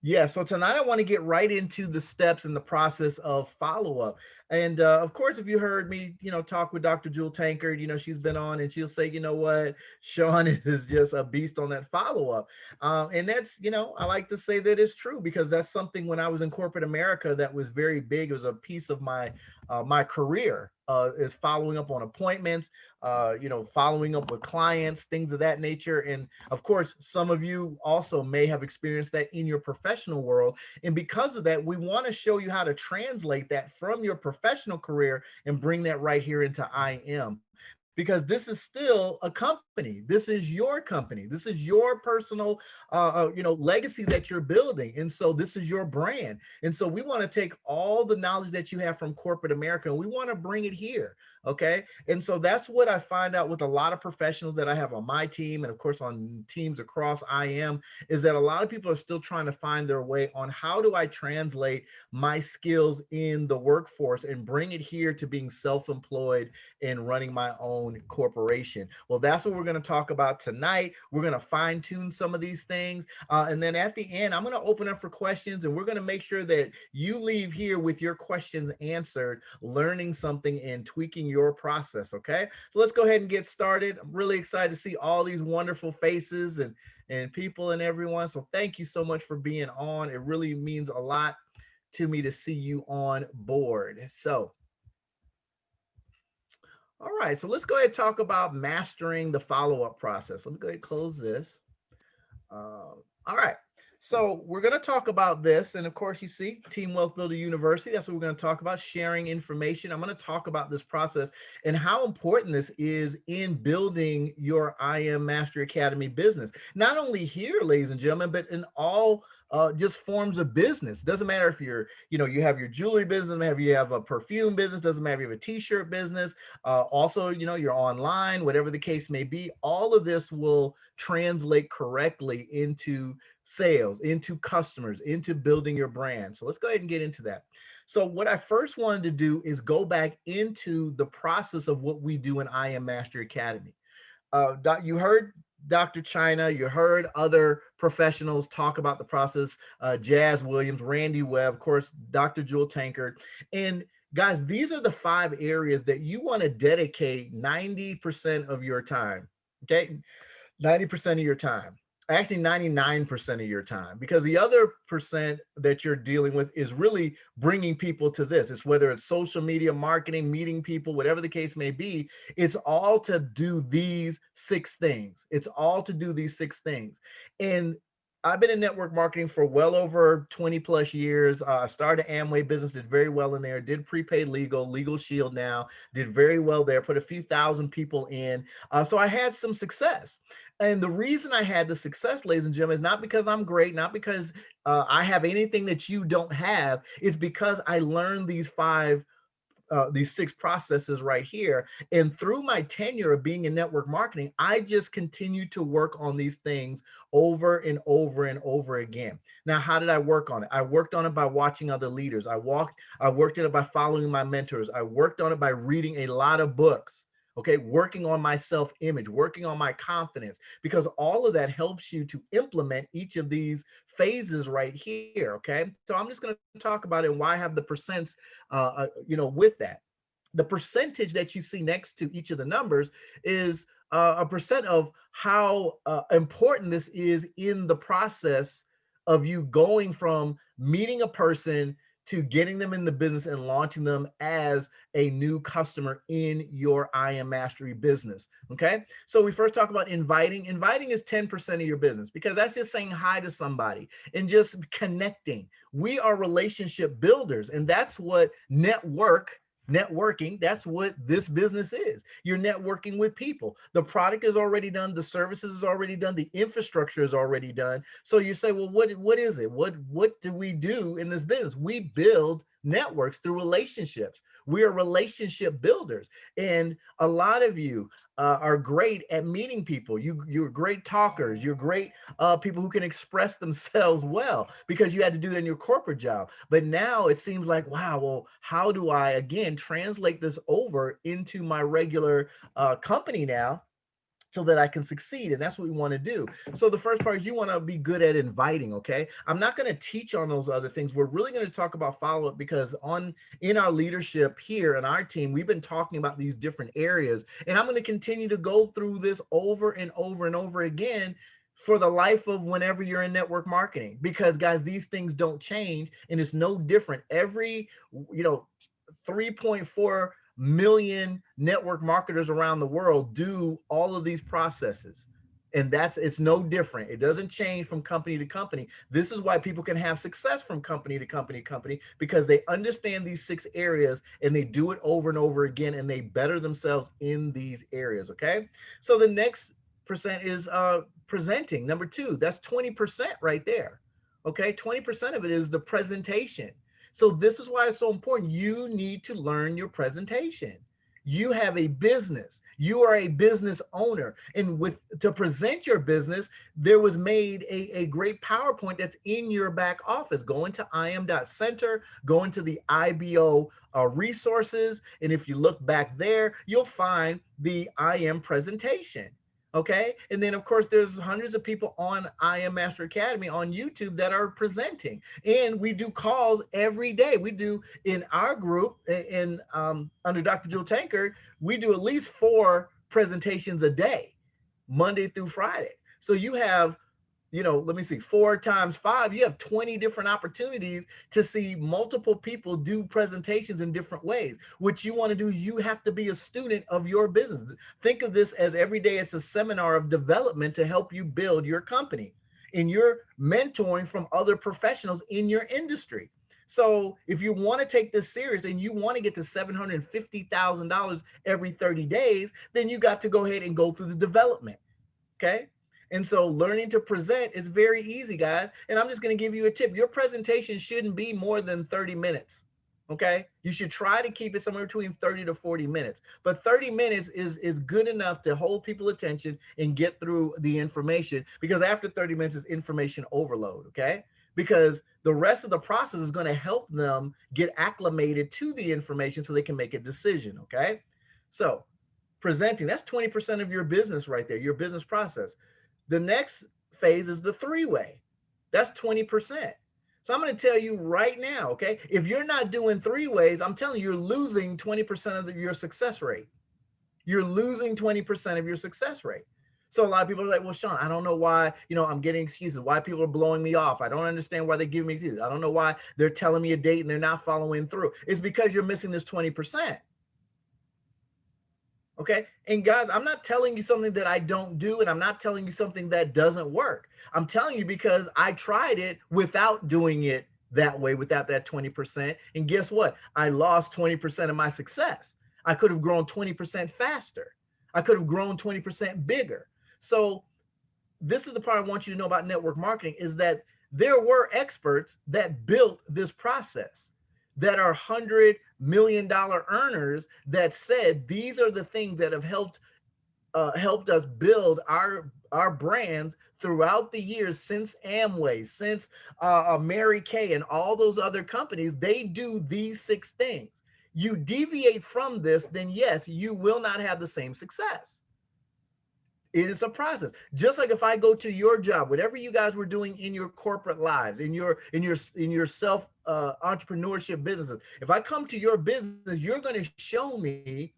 Yeah, so tonight I want to get right into the steps and the process of follow-up. And of course, if you heard me, talk with Dr. Jewel Tankard, she's been on and she'll say, you know what, Sean is just a beast on that follow-up. And that's, I like to say that it's true because that's something when I was in corporate America that was very big. It was a piece of my career is following up on appointments, following up with clients, things of that nature. And of course, some of you also may have experienced that in your professional world. And because of that, we want to show you how to translate that from your professional career and bring that right here into IM. Because this is still a company. This is your company. This is your personal, legacy that you're building. And so this is your brand. And so we want to take all the knowledge that you have from corporate America and we want to bring it here. Okay. And so that's what I find out with a lot of professionals that I have on my team and of course on teams across IM is that a lot of people are still trying to find their way on how do I translate my skills in the workforce and bring it here to being self-employed and running my own corporation. Well, that's what we're going to talk about tonight. We're going to fine tune some of these things. And then at the end, I'm going to open up for questions and we're going to make sure that you leave here with your questions answered, learning something and tweaking your process. Okay. So let's go ahead and get started. I'm really excited to see all these wonderful faces and people and everyone. So thank you so much for being on. It really means a lot to me to see you on board. So, all right, so let's go ahead and talk about mastering the follow-up process. Let me go ahead and close this. All right. So we're going to talk about this. And of course, you see Team Wealth Builder University. That's what we're going to talk about, sharing information. I'm going to talk about this process and how important this is in building your IM Mastery Academy business. Not only here, ladies and gentlemen, but in all just forms of business. Doesn't matter if you're, you have your jewelry business, doesn't matter if you have a perfume business, doesn't matter if you have a t-shirt business. Also, you're online, whatever the case may be. All of this will translate correctly into sales, into customers, into building your brand. So let's go ahead and get into that. So what I first wanted to do is go back into the process of what we do in IM Mastery Academy. You heard Dr. China, you heard other professionals talk about the process, Jazz Williams, Randy Webb, of course, Dr. Jewel Tankard. And guys, these are the 5 areas that you want to dedicate 90% of your time. Okay. 90% of your time, actually 99% of your time, because the other percent that you're dealing with is really bringing people to this. It's whether it's social media marketing, meeting people, whatever the case may be. It's all to do these 6 things. It's all to do these 6 things. And I've been in network marketing for well over 20 plus years. I started Amway business, did very well in there, did prepaid legal shield now, did very well there, put a few thousand people in. So I had some success. And the reason I had the success, ladies and gentlemen, is not because I'm great, not because I have anything that you don't have. It's because I learned these 6 processes right here. And through my tenure of being in network marketing, I just continue to work on these things over and over and over again. Now, how did I work on it? I worked on it by watching other leaders. I worked on it by following my mentors. I worked on it by reading a lot of books. Okay, working on my self-image, working on my confidence, because all of that helps you to implement each of these phases right here. Okay, so I'm just going to talk about it and why I have the percents, with that. The percentage that you see next to each of the numbers is a percent of how important this is in the process of you going from meeting a person to getting them in the business and launching them as a new customer in your IM Mastery business. Okay. So we first talk about inviting. Inviting is 10% of your business because that's just saying hi to somebody and just connecting. We are relationship builders, and that's what networking, that's what this business is. You're networking with people. The product is already done, the services is already done, the infrastructure is already done. So you say, well, what is it? What do we do in this business? We build networks through relationships. We are relationship builders. And a lot of you are great at meeting people. You're great talkers. You're great people who can express themselves well because you had to do that in your corporate job. But now it seems like, wow, well, how do I, again, translate this over into my regular company now? so that I can succeed. And that's what we want to do. So the first part is you want to be good at inviting. Okay. I'm not going to teach on those other things. We're really going to talk about follow-up because in our leadership here in our team, we've been talking about these different areas. And I'm going to continue to go through this over and over and over again for the life of whenever you're in network marketing, because guys, these things don't change, and it's no different. Every, 3.4 million network marketers around the world do all of these processes. And it's no different. It doesn't change from company to company. This is why people can have success from company to company, because they understand these 6 areas and they do it over and over again, and they better themselves in these areas. Okay. So the next percent is presenting. Number 2, that's 20% right there. Okay. 20% of it is the presentation. So this is why it's so important. You need to learn your presentation. You have a business. You are a business owner. And to present your business, there was made a great PowerPoint that's in your back office. Go into im.center, go into the IBO resources. And if you look back there, you'll find the IM presentation. Okay. And then of course there's hundreds of people on IM Master Academy on YouTube that are presenting, and we do calls every day. We do in our group under Dr. Jewel Tankard, we do at least 4 presentations a day, Monday through Friday. So you have, let me see, 4 times 5, you have 20 different opportunities to see multiple people do presentations in different ways. What you want to do is you have to be a student of your business. Think of this as every day it's a seminar of development to help you build your company. And you're mentoring from other professionals in your industry. So if you want to take this serious and you want to get to $750,000 every 30 days, then you got to go ahead and go through the development. Okay. And so learning to present is very easy, guys. And I'm just going to give you a tip. Your presentation shouldn't be more than 30 minutes. Okay. You should try to keep it somewhere between 30 to 40 minutes. But 30 minutes is good enough to hold people's attention and get through the information, because after 30 minutes is information overload. Okay. Because the rest of the process is going to help them get acclimated to the information so they can make a decision. Okay. So presenting, that's 20% of your business right there, your business process. The next phase is the 3-way. That's 20%. So I'm going to tell you right now, okay, if you're not doing 3 ways, I'm telling you, you're losing 20% of your success rate. You're losing 20% of your success rate. So a lot of people are like, well, Sean, I don't know why, I'm getting excuses, why people are blowing me off. I don't understand why they give me excuses. I don't know why they're telling me a date and they're not following through. It's because you're missing this 20%. Okay. And guys, I'm not telling you something that I don't do, and I'm not telling you something that doesn't work. I'm telling you because I tried it without doing it that way, without that 20%. And guess what? I lost 20% of my success. I could have grown 20% faster. I could have grown 20% bigger. So this is the part I want you to know about network marketing, is that there were experts that built this process, that are $100 million earners, that said these are the things that have helped us build our brands throughout the years, since Amway, since Mary Kay, and all those other companies. They do these 6 things. You deviate from this, then yes, you will not have the same success. It is a process. Just like if I go to your job, whatever you guys were doing in your corporate lives, in your self entrepreneurship businesses, if I come to your business, you're going to show me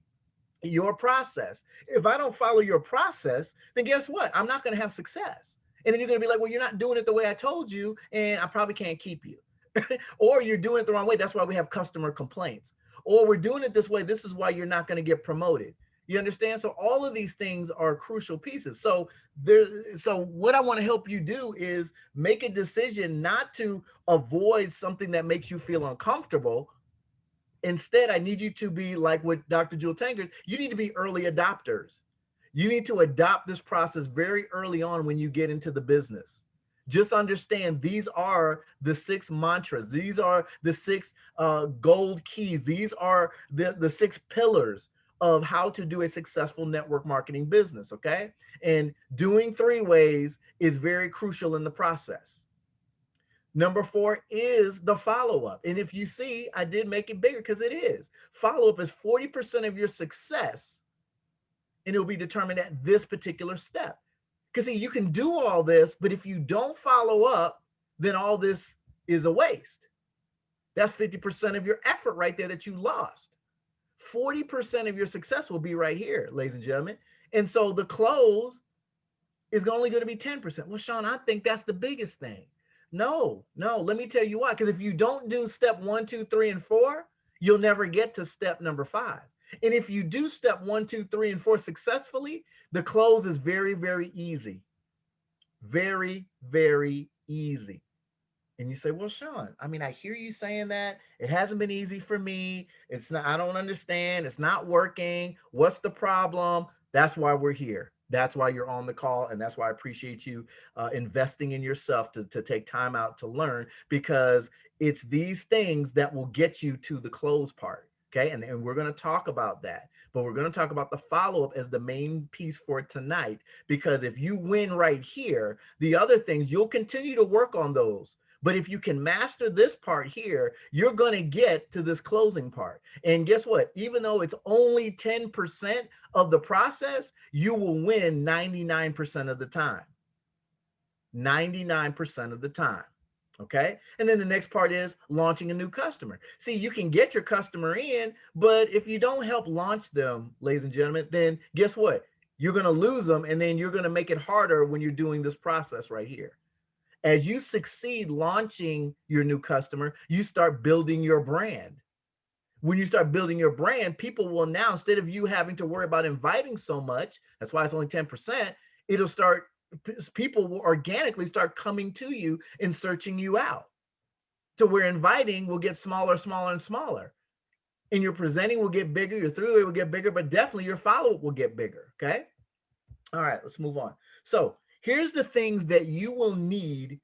your process. If I don't follow your process, then guess what? I'm not going to have success. And then you're going to be like, well, you're not doing it the way I told you, and I probably can't keep you. Or you're doing it the wrong way. That's why we have customer complaints. Or we're doing it this way. This is why you're not going to get promoted. You understand? So all of these things are crucial pieces. So what I want to help you do is make a decision not to avoid something that makes you feel uncomfortable. Instead, I need you to be like with Dr. Jewel Tankard. You need to be early adopters. You need to adopt this process very early on when you get into the business. Just understand these are the 6 mantras. These are the 6 gold keys. These are the 6 pillars of how to do a successful network marketing business. Okay. And doing 3 ways is very crucial in the process. Number 4 is the follow-up. And if you see, I did make it bigger because it is. Follow-up is 40% of your success and it'll be determined at this particular step. Because see, you can do all this, but if you don't follow up, then all this is a waste. That's 50% of your effort right there that you lost. 40% of your success will be right here, ladies and gentlemen. And so the close is only going to be 10%. Well, Sean, I think that's the biggest thing. No, let me tell you why. Because if you don't do step 1, 2, 3, and 4, you'll never get to step number 5. And if you do step 1, 2, 3, and 4 successfully, the close is very, very easy. Very, very easy. And you say, well, Sean, I mean, I hear you saying that. It hasn't been easy for me. It's not, I don't understand. It's not working. What's the problem? That's why we're here. That's why you're on the call. And that's why I appreciate you investing in yourself to take time out to learn, because it's these things that will get you to the close part. Okay. And we're going to talk about that. But we're going to talk about the follow-up as the main piece for tonight, because if you win right here, the other things, you'll continue to work on those. But if you can master this part here, you're going to get to this closing part. And guess what? Even though it's only 10% of the process, you will win 99% of the time. 99% of the time. Okay. And then the next part is launching a new customer. See, you can get your customer in, but if you don't help launch them, ladies and gentlemen, then guess what? You're going to lose them. And then you're going to make it harder when you're doing this process right here. As you succeed launching your new customer, you start building your brand. When you start building your brand, people will now, instead of you having to worry about inviting so much, that's why it's only 10%, it'll start, people will organically start coming to you and searching you out, to where inviting will get smaller, smaller, and smaller. And your presenting will get bigger, your throughway will get bigger, but definitely your follow-up will get bigger, okay? All right, let's move on. So here's the things that you will need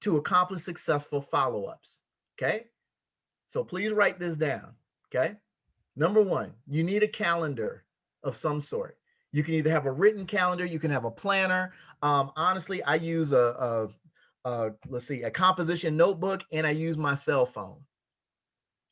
to accomplish successful follow-ups, okay? So please write this down, okay? Number 1, you need a calendar of some sort. You can either have a written calendar, you can have a planner. Honestly, I use a composition notebook, and I use my cell phone.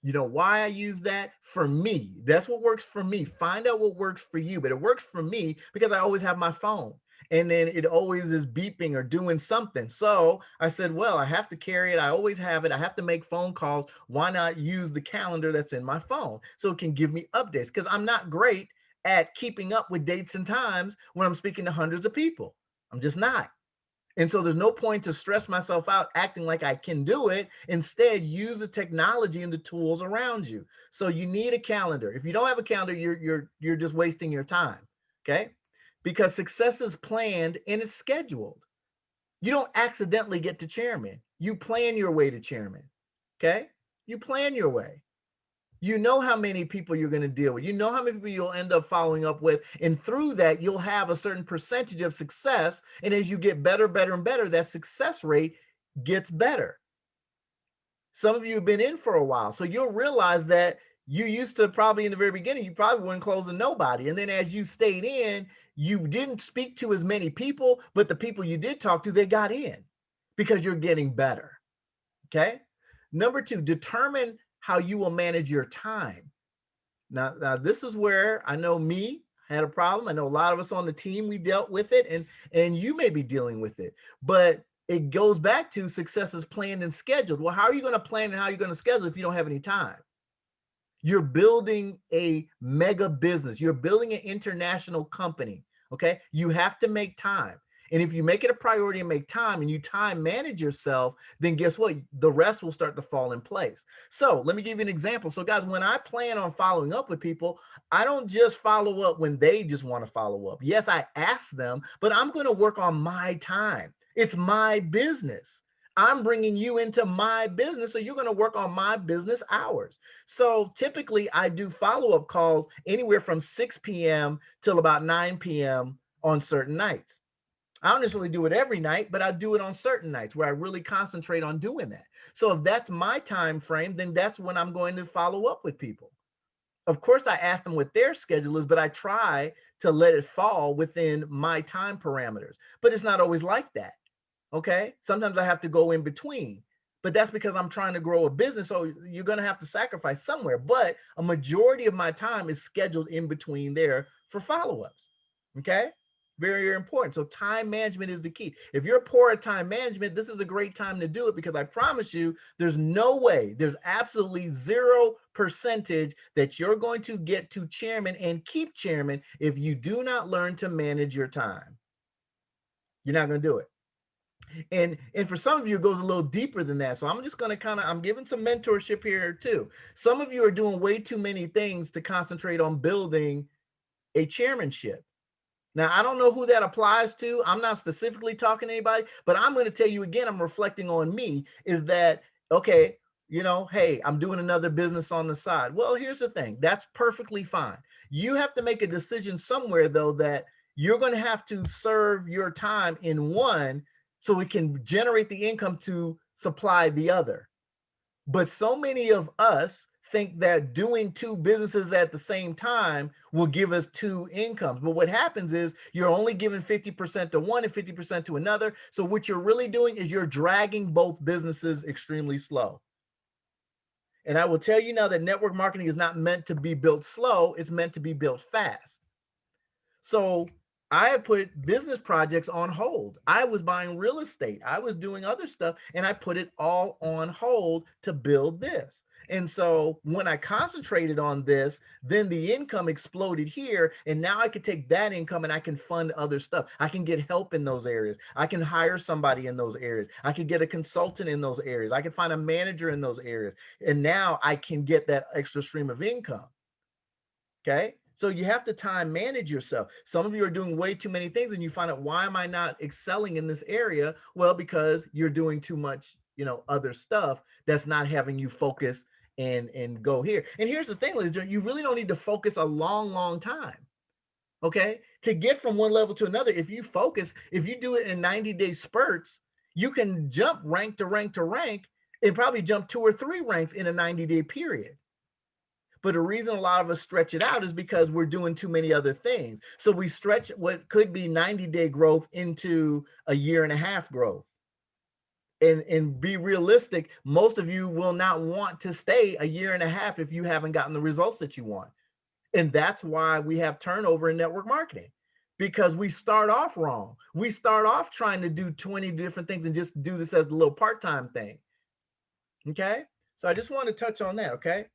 You know why I use that? For me. That's what works for me. Find out what works for you, but it works for me because I always have my phone. And then it always is beeping or doing something. So I said, well, I have to carry it. I always have it. I have to make phone calls. Why not use the calendar that's in my phone so it can give me updates? Because I'm not great at keeping up with dates and times when I'm speaking to hundreds of people. I'm just not. And so there's no point to stress myself out acting like I can do it. Instead, use the technology and the tools around you. So you need a calendar. If you don't have a calendar, you're just wasting your time. Okay? Because success is planned and it's scheduled. You don't accidentally get to chairman. You plan your way to chairman. Okay? You plan your way. You know how many people you're going to deal with. You know how many people you'll end up following up with. And through that, you'll have a certain percentage of success. And as you get better, better, and better, that success rate gets better. Some of you have been in for a while. So you'll realize that you used to, probably in the very beginning, you probably weren't closing nobody. And then as you stayed in, you didn't speak to as many people, but the people you did talk to, they got in because you're getting better. Okay. Number 2, determine how you will manage your time. Now this is where I know me had a problem. I know a lot of us on the team, we dealt with it, and you may be dealing with it, but it goes back to success is planned and scheduled. Well, how are you going to plan and how are you going to schedule if you don't have any time? You're building a mega business. You're building an international company. Okay. You have to make time. And if you make it a priority and make time and you time manage yourself, then guess what? The rest will start to fall in place. So let me give you an example. So guys, when I plan on following up with people, I don't just follow up when they just want to follow up. Yes, I ask them, but I'm going to work on my time. It's my business. I'm bringing you into my business. So you're going to work on my business hours. So typically I do follow-up calls anywhere from 6 p.m. till about 9 p.m. on certain nights. I don't necessarily do it every night, but I do it on certain nights where I really concentrate on doing that. So if that's my time frame, then that's when I'm going to follow up with people. Of course, I ask them what their schedule is, but I try to let it fall within my time parameters. But it's not always like that. Okay. Sometimes I have to go in between, but that's because I'm trying to grow a business. So you're going to have to sacrifice somewhere, but a majority of my time is scheduled in between there for follow-ups. Okay. Very, very important. So time management is the key. If you're poor at time management, this is a great time to do it, because I promise you, there's no way, there's absolutely 0% that you're going to get to chairman and keep chairman if you do not learn to manage your time. You're not going to do it. And for some of you, it goes a little deeper than that. So I'm just going to I'm giving some mentorship here too. Some of you are doing way too many things to concentrate on building a chairmanship. Now, I don't know who that applies to. I'm not specifically talking to anybody, but I'm going to tell you again, I'm reflecting on me, is that, okay, hey, I'm doing another business on the side. Well, here's the thing. That's perfectly fine. You have to make a decision somewhere, though, that you're going to have to serve your time in one so it can generate the income to supply the other. But so many of us think that doing two businesses at the same time will give us two incomes. But what happens is you're only giving 50% to one and 50% to another. So what you're really doing is you're dragging both businesses extremely slow. And I will tell you now that network marketing is not meant to be built slow. It's meant to be built fast. So I have put business projects on hold. I was buying real estate. I was doing other stuff, and I put it all on hold to build this. And so when I concentrated on this, then the income exploded here. And now I could take that income and I can fund other stuff. I can get help in those areas. I can hire somebody in those areas. I can get a consultant in those areas. I can find a manager in those areas. And now I can get that extra stream of income. Okay. So you have to time manage yourself. Some of you are doing way too many things and you find out, why am I not excelling in this area? Well, because you're doing too much, other stuff that's not having you focus and go here. And here's the thing, ladies and gentlemen, you really don't need to focus a long, long time. Okay. To get from one level to another, if you focus, if you do it in 90-day spurts, you can jump rank to rank to rank and probably jump 2 or 3 ranks in a 90-day period. But the reason a lot of us stretch it out is because we're doing too many other things. So we stretch what could be 90-day growth into a 1.5 year growth. And be realistic, most of you will not want to stay a 1.5 years if you haven't gotten the results that you want. And that's why we have turnover in network marketing, because we start off wrong. We start off trying to do 20 different things and just do this as a little part-time thing. Okay. So I just want to touch on that. Okay.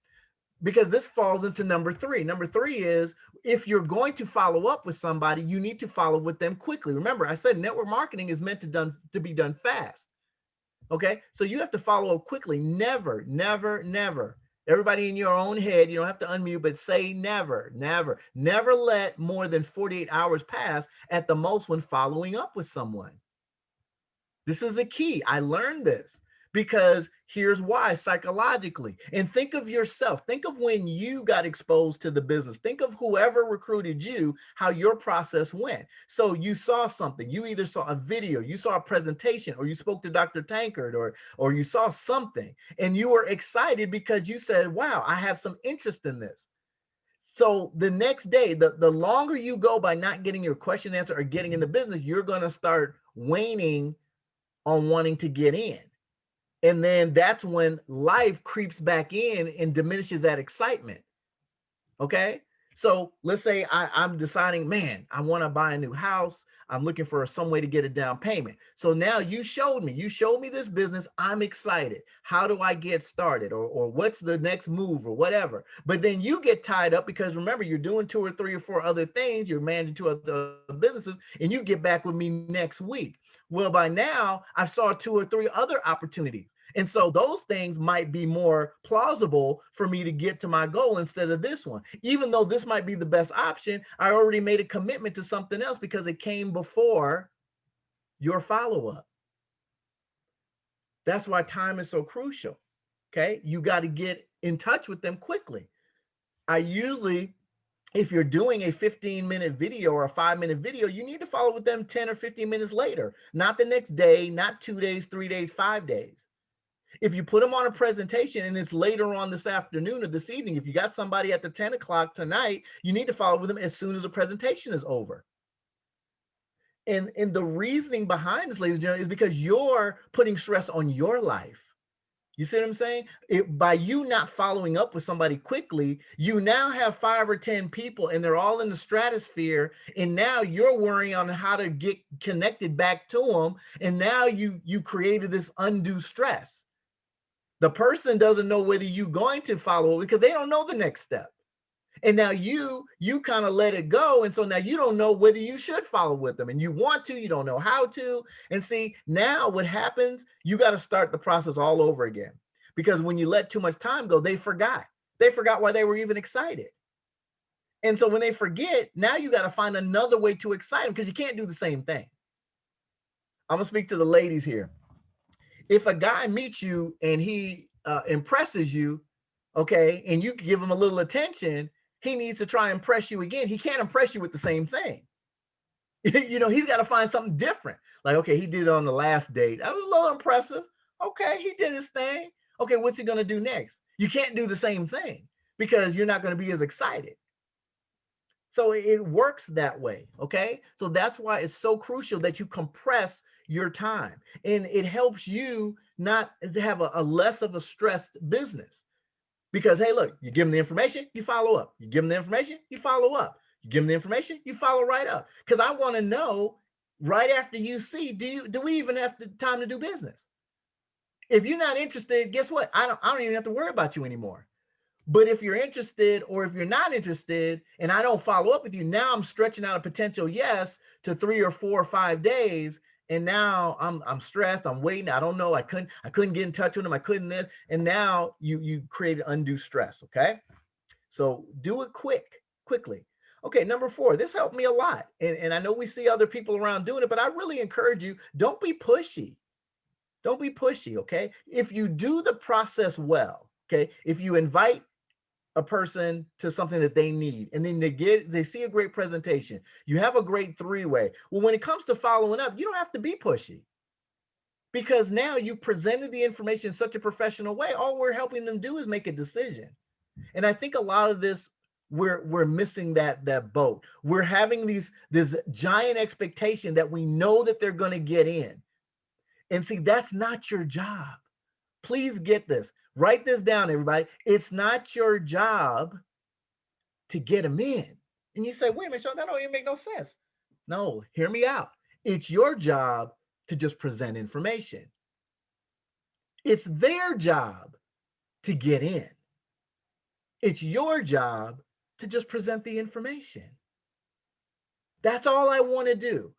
Because this falls into number 3. Number 3 is, if you're going to follow up with somebody, you need to follow with them quickly. Remember, I said network marketing is meant to be done fast. Okay. So you have to follow up quickly. Never, never, never. Everybody in your own head, you don't have to unmute, but say never, never, never let more than 48 hours pass at the most when following up with someone. This is a key. I learned this because here's why, psychologically. And think of yourself. Think of when you got exposed to the business. Think of whoever recruited you, how your process went. So you saw something. You either saw a video, you saw a presentation, or you spoke to Dr. Tankard, or you saw something, and you were excited because you said, wow, I have some interest in this. So the next day, the longer you go by not getting your question answered or getting in the business, you're going to start waning on wanting to get in. And then that's when life creeps back in and diminishes that excitement. Okay. So let's say I'm deciding, man, I want to buy a new house. I'm looking for some way to get a down payment. So now you showed me this business. I'm excited. How do I get started? Or what's the next move or whatever? But then you get tied up because remember, you're doing 2 or 3 or 4 other things. You're managing 2 other businesses, and you get back with me next week. Well, by now I saw 2 or 3 other opportunities. And so those things might be more plausible for me to get to my goal instead of this one. Even though this might be the best option, I already made a commitment to something else because it came before your follow-up. That's why time is so crucial. Okay. You got to get in touch with them quickly. I usually, if you're doing a 15-minute video or a 5-minute video, you need to follow with them 10 or 15 minutes later, not the next day, not 2 days, 3 days, 5 days. If you put them on a presentation and it's later on this afternoon or this evening, if you got somebody at the 10 o'clock tonight, you need to follow with them as soon as the presentation is over. And the reasoning behind this, ladies and gentlemen, is because you're putting stress on your life. You see what I'm saying? By you not following up with somebody quickly, you now have 5 or 10 people and they're all in the stratosphere. And now you're worrying on how to get connected back to them. And now you created this undue stress. The person doesn't know whether you're going to follow because they don't know the next step. And now you kind of let it go. And so now you don't know whether you should follow with them, and you want to, you don't know how to. And see, now what happens, you got to start the process all over again, because when you let too much time go, they forgot why they were even excited. And so when they forget, now you got to find another way to excite them, because you can't do the same thing. I'm gonna speak to the ladies here. If a guy meets you and he impresses you, okay, and you give him a little attention, he needs to try and impress you again. He can't impress you with the same thing. He's got to find something different. Like, okay, he did it on the last date. That was a little impressive. Okay, he did his thing. Okay, what's he going to do next? You can't do the same thing because you're not going to be as excited. So it works that way, okay? So that's why it's so crucial that you compress your time, and it helps you not to have a less of a stressed business. Because, hey, look, you give them the information, you follow up. You give them the information, you follow up. You give them the information, you follow right up. Because I want to know right after you see, do we even have the time to do business? If you're not interested, guess what? I don't even have to worry about you anymore. But if you're interested, or if you're not interested and I don't follow up with you, now I'm stretching out a potential yes to 3 or 4 or 5 days. And now I'm stressed. I'm waiting. I don't know. I couldn't get in touch with him. I couldn't this. And now you created undue stress. Okay. So do it quickly. Okay. Number 4, this helped me a lot. And I know we see other people around doing it, but I really encourage you, don't be pushy. Don't be pushy. Okay. If you do the process well, okay, if you invite a person to something that they need, and then they see a great presentation, you have a great 3-way. Well, when it comes to following up, you don't have to be pushy, because now you presented the information in such a professional way. All we're helping them do is make a decision. And I think a lot of this, we're missing that boat. We're having this giant expectation that we know that they're going to get in. And see, that's not your job. Please get this. Write this down, everybody. It's not your job to get them in. And you say, wait a minute, Sean, that don't even make no sense. No, hear me out. It's your job to just present information. It's their job to get in. It's your job to just present the information. That's all I want to do.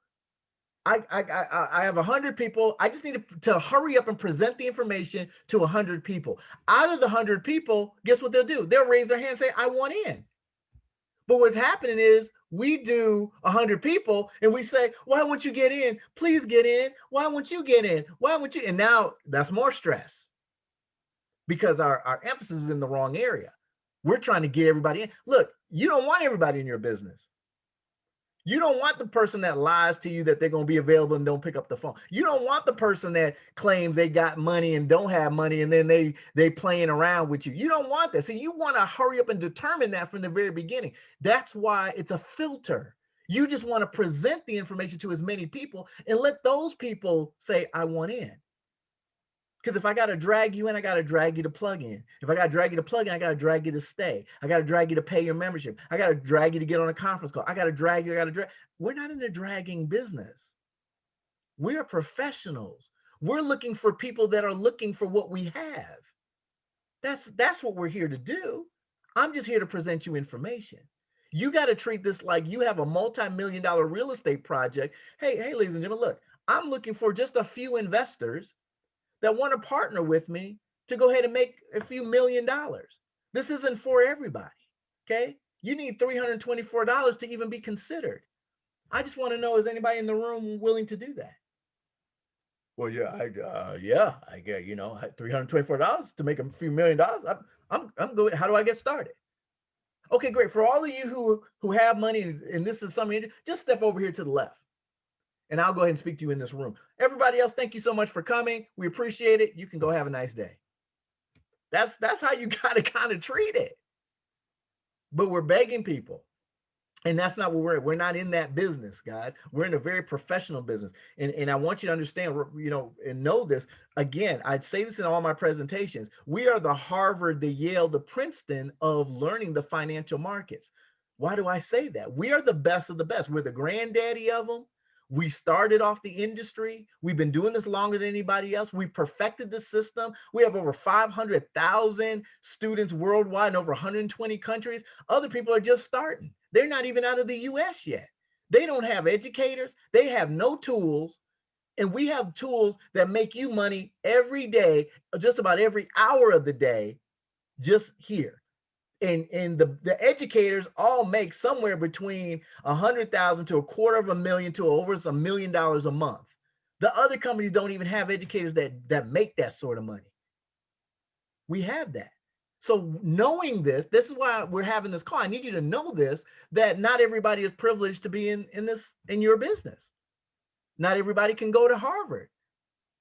I have 100 people. I just need to hurry up and present the information to 100 people. Out of the 100 people, guess what they'll do? They'll raise their hand and say, I want in. But what's happening is we do 100 people and we say, why won't you get in? Please get in. Why won't you get in? Why won't you? And now that's more stress, because our emphasis is in the wrong area. We're trying to get everybody in. Look, you don't want everybody in your business. You don't want the person that lies to you that they're going to be available and don't pick up the phone. You don't want the person that claims they got money and don't have money, and then they playing around with you. You don't want that. See, you want to hurry up and determine that from the very beginning. That's why it's a filter. You just want to present the information to as many people and let those people say, I want in. Because if I got to drag you in, I got to drag you to plug in. If I got to drag you to plug in, I got to drag you to stay. I got to drag you to pay your membership. I got to drag you to get on a conference call. I got to drag you. We're not in the dragging business. We are professionals. We're looking for people that are looking for what we have. That's what we're here to do. I'm just here to present you information. You got to treat this like you have a multi-million-dollar real estate project. Hey, ladies and gentlemen, look, I'm looking for just a few investors that want to partner with me to go ahead and make a few $1,000,000. This isn't for everybody, okay? You need $324 to even be considered. I just want to know, is anybody in the room willing to do that? Well, yeah, I get, $324 to make a few $1,000,000. I'm going. How do I get started? Okay, great. For all of you who have money and this is something, just step over here to the left, and I'll go ahead and speak to you in this room. Everybody else, thank you so much for coming. We appreciate it. You can go have a nice day. That's how you got to kind of treat it. But we're begging people. And that's not what we're in. We're not in that business, guys. We're in a very professional business. And I want you to understand, and know this. Again, I'd say this in all my presentations. We are the Harvard, the Yale, the Princeton of learning the financial markets. Why do I say that? We are the best of the best. We're the granddaddy of them. We started off the industry. We've been doing this longer than anybody else. We perfected the system. We have over 500,000 students worldwide in over 120 countries. Other people are just starting. They're not even out of the US yet. They don't have educators. They have no tools. And we have tools that make you money every day, just about every hour of the day, just here. And the educators all make somewhere between 100,000 to $250,000 to over $1 million a month. The other companies don't even have educators that make that sort of money. We have that. So knowing this is why we're having this call. I need you to know this, that not everybody is privileged to be in your business. Not everybody can go to Harvard.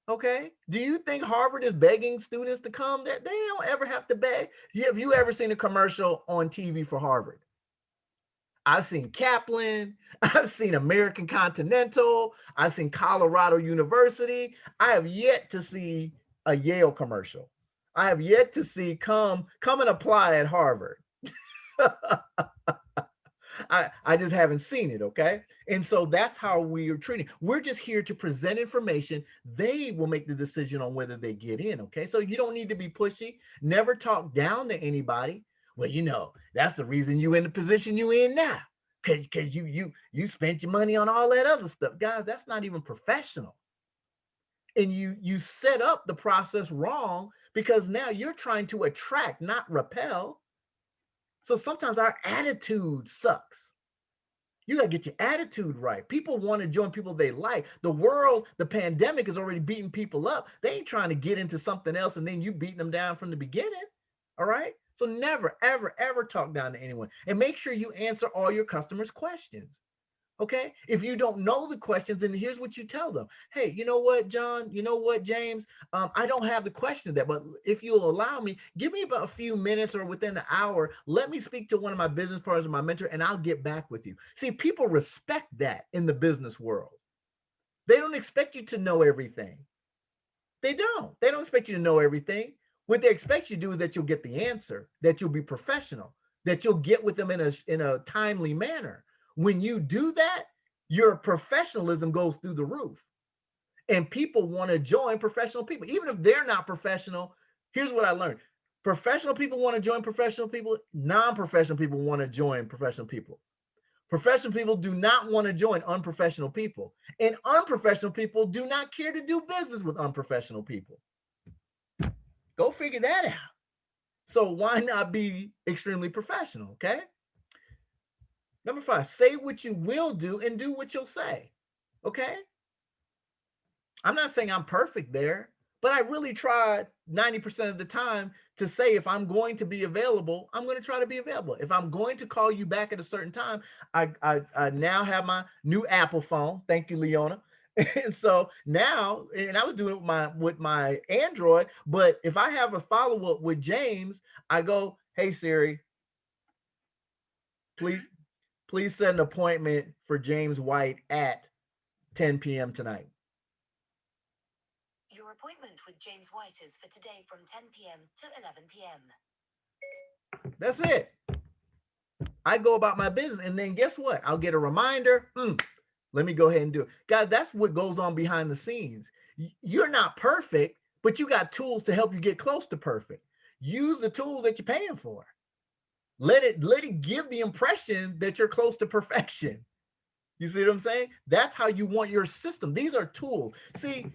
Okay. Do you think Harvard is begging students to come there? They don't ever have to beg. Have you ever seen a commercial on TV for Harvard? I've seen Kaplan. I've seen American Continental. I've seen Colorado University. I have yet to see a Yale commercial. I have yet to see come and apply at Harvard. I just haven't seen it, okay? And so that's how we are treating. We're just here to present information. They will make the decision on whether they get in, okay? So you don't need to be pushy. Never talk down to anybody. Well, that's the reason you in the position you in now, because you spent your money on all that other stuff. Guys, that's not even professional. And you set up the process wrong, because now you're trying to attract, not repel. So sometimes our attitude sucks. You got to get your attitude right. People want to join people they like. The pandemic is already beating people up. They ain't trying to get into something else and then you beating them down from the beginning. All right. So never, ever, ever talk down to anyone, and make sure you answer all your customers' questions. Okay. If you don't know the questions, then here's what you tell them. Hey, you know what, John? You know what, James? I don't have the question of that, but if you'll allow me, give me about a few minutes or within an hour. Let me speak to one of my business partners or my mentor, and I'll get back with you. See, people respect that in the business world. They don't expect you to know everything. They don't expect you to know everything. What they expect you to do is that you'll get the answer, that you'll be professional, that you'll get with them in a timely manner. When you do that, your professionalism goes through the roof. And people want to join professional people. Even if they're not professional, here's what I learned. Professional people want to join professional people. Non-professional people want to join professional people. Professional people do not want to join unprofessional people. And unprofessional people do not care to do business with unprofessional people. Go figure that out. So why not be extremely professional, okay? Number 5, say what you will do and do what you'll say, okay? I'm not saying I'm perfect there, but I really try 90% of the time to say, if I'm going to be available, I'm going to try to be available. If I'm going to call you back at a certain time, I now have my new Apple phone. Thank you, Leona. And so now, and I was doing it with my Android, but if I have a follow-up with James, I go, hey, Siri, please set an appointment for James White at 10 p.m. tonight. Your appointment with James White is for today from 10 p.m. to 11 p.m. That's it. I go about my business, and then guess what? I'll get a reminder. Let me go ahead and do it. Guys, that's what goes on behind the scenes. You're not perfect, but you got tools to help you get close to perfect. Use the tools that you're paying for. Let it give the impression that you're close to perfection. You see what I'm saying? That's how you want your system. These are tools. See,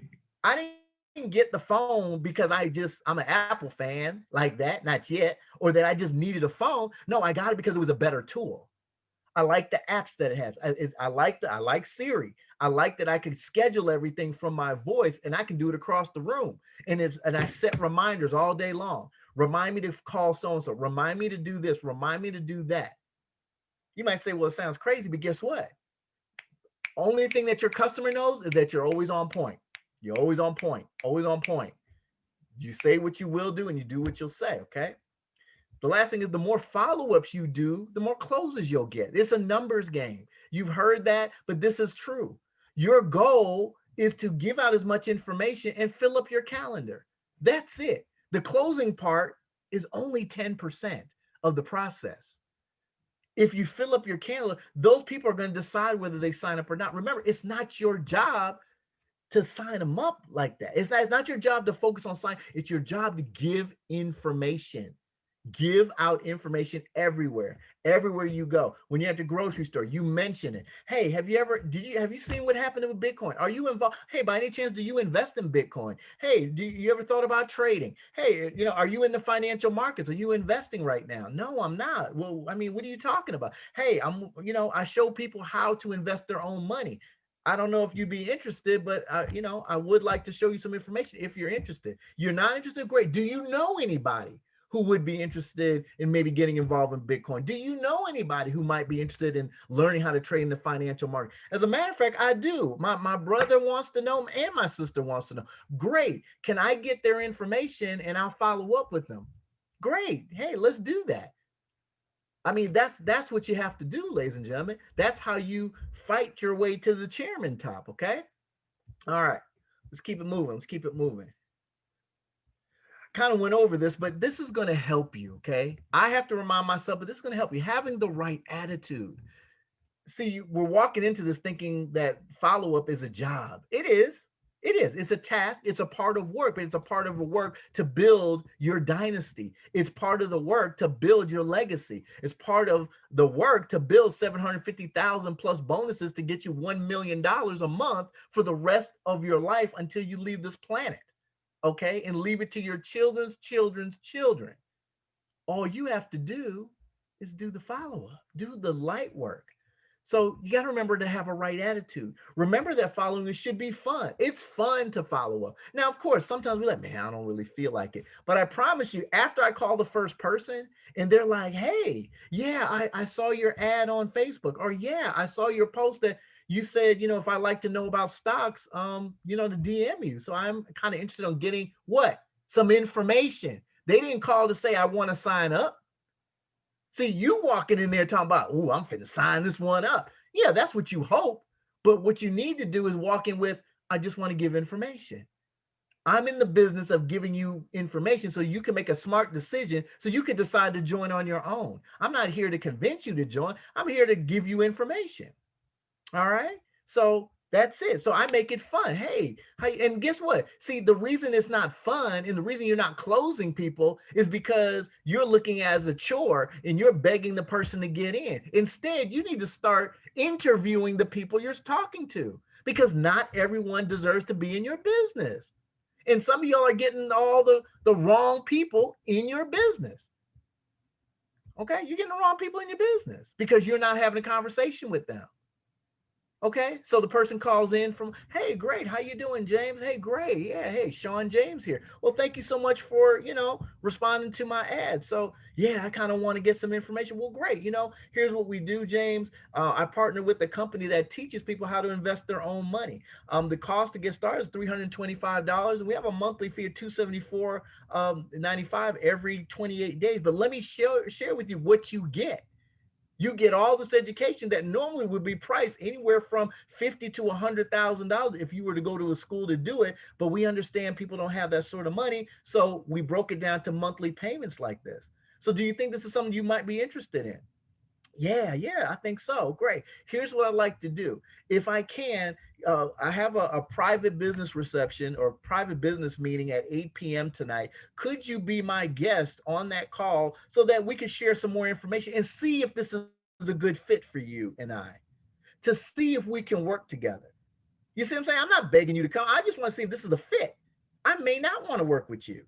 I didn't get the phone because I'm an Apple fan like that, not yet, or that I just needed a phone. No, I got it because it was a better tool. I like the apps that it has. I like Siri. I like that I can schedule everything from my voice, and I can do it across the room. And I set reminders all day long. Remind me to call so-and-so. Remind me to do this. Remind me to do that. You might say, well, it sounds crazy, but guess what? Only thing that your customer knows is that you're always on point. You're always on point, always on point. You say what you will do and you do what you'll say, okay? The last thing is the more follow-ups you do, the more closes you'll get. It's a numbers game. You've heard that, but this is true. Your goal is to give out as much information and fill up your calendar. That's it. The closing part is only 10% of the process. If you fill up your calendar, those people are going to decide whether they sign up or not. Remember, it's not your job to sign them up like that. It's not your job to focus on sign. It's your job to give information. Give out information everywhere you go. When you're at the grocery store, you mention it. Hey, have you seen what happened with Bitcoin? Are you involved? Hey, by any chance, do you invest in Bitcoin? Hey, do you ever thought about trading? Hey, are you in the financial markets? Are you investing right now? No, I'm not. Well, I mean, what are you talking about? Hey, I show people how to invest their own money. I don't know if you'd be interested, but I would like to show you some information if you're interested. You're not interested? Great. Do you know anybody who would be interested in maybe getting involved in Bitcoin? Do you know anybody who might be interested in learning how to trade in the financial market? As a matter of fact, I do. My brother wants to know and my sister wants to know. Great. Can I get their information and I'll follow up with them? Great. Hey, let's do that. I mean, that's what you have to do, ladies and gentlemen. That's how you fight your way to the chairman top, okay? All right. Let's keep it moving. Let's keep it moving. Kind of went over this, but this is going to help you. Okay. I have to remind myself, but this is going to help you having the right attitude. See, we're walking into this thinking that follow up is a job. It is. It is. It's a task. It's a part of work, but it's a part of the work to build your dynasty. It's part of the work to build your legacy. It's part of the work to build 750,000 plus bonuses to get you $1 million a month for the rest of your life until you leave this planet. Okay, and leave it to your children's children's children. All you have to do is do the follow up, do the light work. So you got to remember to have a right attitude. Remember that following should be fun. It's fun to follow up. Now, of course, sometimes we're like, man, I don't really feel like it. But I promise you, after I call the first person and they're like, hey, yeah, I saw your ad on Facebook, or yeah, I saw your post that you said, if I like to know about stocks, to DM you. So I'm kind of interested in getting what? Some information. They didn't call to say I want to sign up. See, you walking in there talking about, oh, I'm finna sign this one up. Yeah, that's what you hope. But what you need to do is walk in with, I just want to give information. I'm in the business of giving you information so you can make a smart decision so you can decide to join on your own. I'm not here to convince you to join. I'm here to give you information. All right. So that's it. So I make it fun. Hey, and guess what? See, the reason it's not fun and the reason you're not closing people is because you're looking as a chore and you're begging the person to get in. Instead, you need to start interviewing the people you're talking to because not everyone deserves to be in your business. And some of y'all are getting all the wrong people in your business. Okay. You're getting the wrong people in your business because you're not having a conversation with them. Okay, so the person calls in from, hey, great, how you doing, James? Hey, great, yeah, hey, Sean James here. Well, thank you so much for, responding to my ad. So, yeah, I kind of want to get some information. Well, great, here's what we do, James. I partner with a company that teaches people how to invest their own money. The cost to get started is $325, and we have a monthly fee of $274.95 every 28 days. But let me share with you what you get. You get all this education that normally would be priced anywhere from $50,000 to $100,000 if you were to go to a school to do it. But we understand people don't have that sort of money, so we broke it down to monthly payments like this. So, do you think this is something you might be interested in? Yeah, I think so. Great. Here's what I like to do. If I can, I have a private business reception or private business meeting at 8 p.m. tonight. Could you be my guest on that call so that we can share some more information and see if this is a good fit for you and I, to see if we can work together? You see what I'm saying? I'm not begging you to come. I just want to see if this is a fit. I may not want to work with you,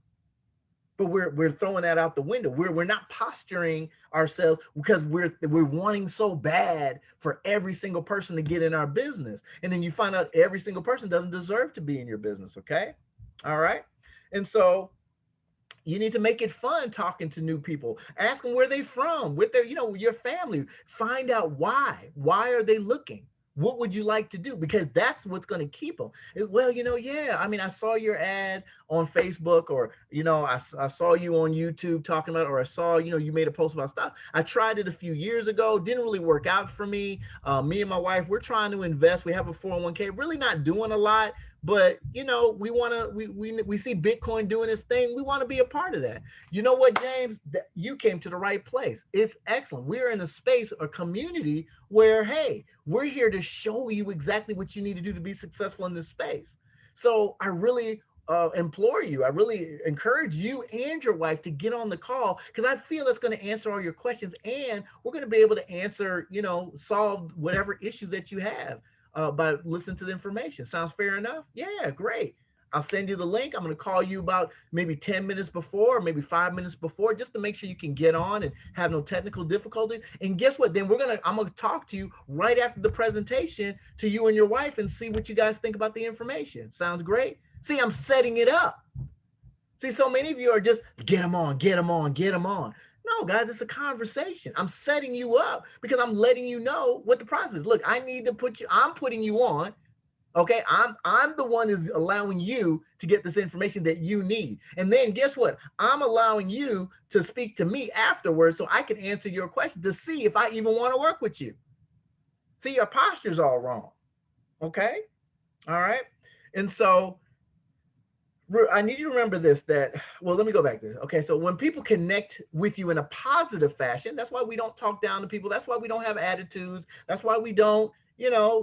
but we're throwing that out the window. We're not posturing ourselves because we're wanting so bad for every single person to get in our business, and then you find out every single person doesn't deserve to be in your business. Okay, all right, and so you need to make it fun talking to new people. Ask them where they from, with their your family. Find out why. Why are they looking? What would you like to do? Because that's what's going to keep them. Well, yeah, I mean, I saw your ad on Facebook, or, I saw you on YouTube talking about, or I saw, you made a post about stuff. I tried it a few years ago. Didn't really work out for me. Me and my wife, we're trying to invest. We have a 401k, really not doing a lot, but we want to, we see Bitcoin doing its thing. We want to be a part of that. You know what, James? That you came to the right place. It's excellent. We're in a space or community where, hey, we're here to show you exactly what you need to do to be successful in this space. So I really implore you, I really encourage you and your wife to get on the call, because I feel it's going to answer all your questions, and we're going to be able to answer, solve whatever issues that you have by listening to the information. Sounds fair enough? Yeah, great. I'll send you the link. I'm going to call you about maybe 10 minutes before, maybe 5 minutes before, just to make sure you can get on and have no technical difficulties. And guess what? Then I'm going to talk to you right after the presentation, to you and your wife, and see what you guys think about the information. Sounds great? See, I'm setting it up. See, so many of you are just get them on, get them on, get them on. No, guys, it's a conversation. I'm setting you up because I'm letting you know what the process is. Look, I need to I'm putting you on. Okay, I'm the one who's allowing you to get this information that you need. And then guess what? I'm allowing you to speak to me afterwards so I can answer your question to see if I even want to work with you. See, your posture's all wrong. Okay? All right. And so I need you to remember this, that, well, let me go back to this. Okay, so when people connect with you in a positive fashion, that's why we don't talk down to people. That's why we don't have attitudes. That's why we don't,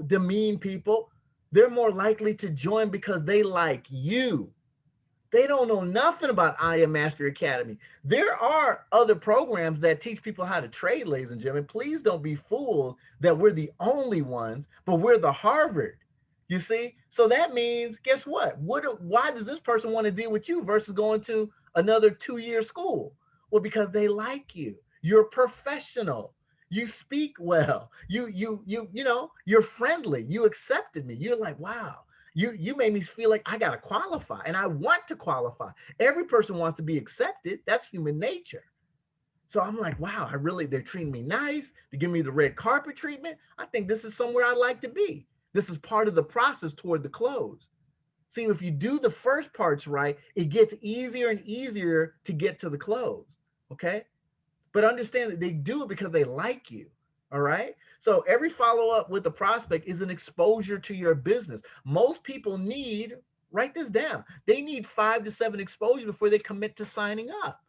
demean people. They're more likely to join because they like you. They don't know nothing about I Am Mastery Academy. There are other programs that teach people how to trade, ladies and gentlemen. Please don't be fooled that we're the only ones, but we're the Harvard. You see? So that means, guess what? Why does this person want to deal with you versus going to another 2-year school? Well, because they like you. You're professional. You speak well. You're friendly. You accepted me. You're like, wow. You made me feel like I got to qualify, and I want to qualify. Every person wants to be accepted. That's human nature. So I'm like, wow, they're treating me nice. They give me the red carpet treatment. I think this is somewhere I'd like to be. This is part of the process toward the close. See, if you do the first parts right, it gets easier and easier to get to the close. Okay. But understand that they do it because they like you. All right. So every follow up with the prospect is an exposure to your business. Most people need, write this down, they need 5 to 7 exposures before they commit to signing up.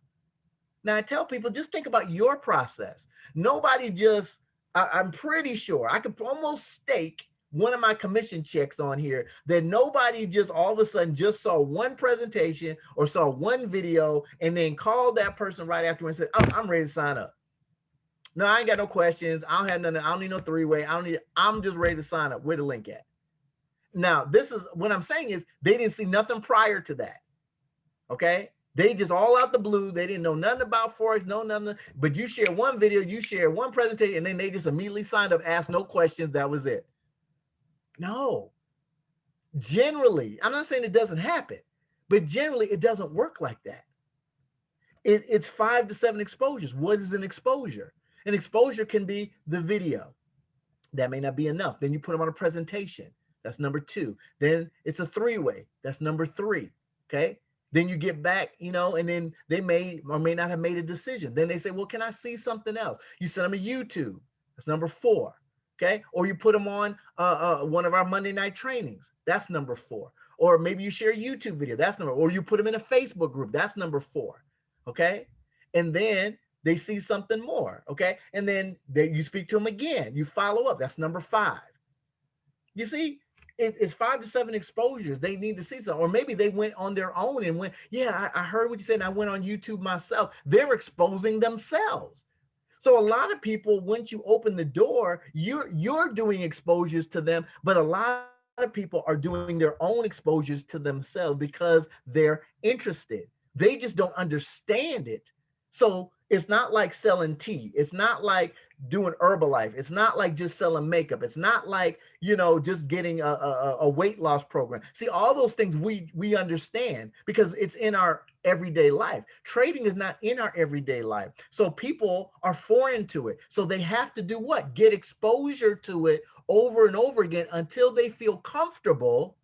Now, I tell people, just think about your process. Nobody just, I'm pretty sure I could almost stake one of my commission checks on here that nobody just all of a sudden just saw one presentation or saw one video and then called that person right after and said, oh, I'm ready to sign up. No, I ain't got no questions. I don't have nothing. I don't need no three-way. I'm just ready to sign up. Where the link at? Now, this is what I'm saying is they didn't see nothing prior to that. Okay. They just all out the blue. They didn't know nothing about Forex, no nothing. But you share one video, you share one presentation, and then they just immediately signed up, asked no questions. That was it. No. Generally, I'm not saying it doesn't happen, but generally it doesn't work like that. It's 5 to 7 exposures. What is an exposure? An exposure can be the video. That may not be enough. Then you put them on a presentation. That's number 2. Then it's a 3-way. That's number 3. Okay. Then you get back, and then they may or may not have made a decision. Then they say, well, can I see something else? You send them a YouTube. That's number 4. Okay. Or you put them on one of our Monday night trainings. That's number 4. Or maybe you share a YouTube video. That's number, or you put them in a Facebook group. That's number 4. Okay. And then they see something more. Okay. And then you speak to them again. You follow up. That's number 5. You see, it's 5 to 7 exposures. They need to see something. Or maybe they went on their own and went, yeah, I heard what you said, and I went on YouTube myself. They're exposing themselves. So a lot of people, once you open the door, you're doing exposures to them, but a lot of people are doing their own exposures to themselves because they're interested. They just don't understand it. So it's not like selling tea. It's not like doing Herbalife. It's not like just selling makeup. It's not like, just getting a weight loss program. See, all those things we understand because it's in our everyday life. Trading is not in our everyday life. So people are foreign to it. So they have to do what? Get exposure to it over and over again until they feel comfortable.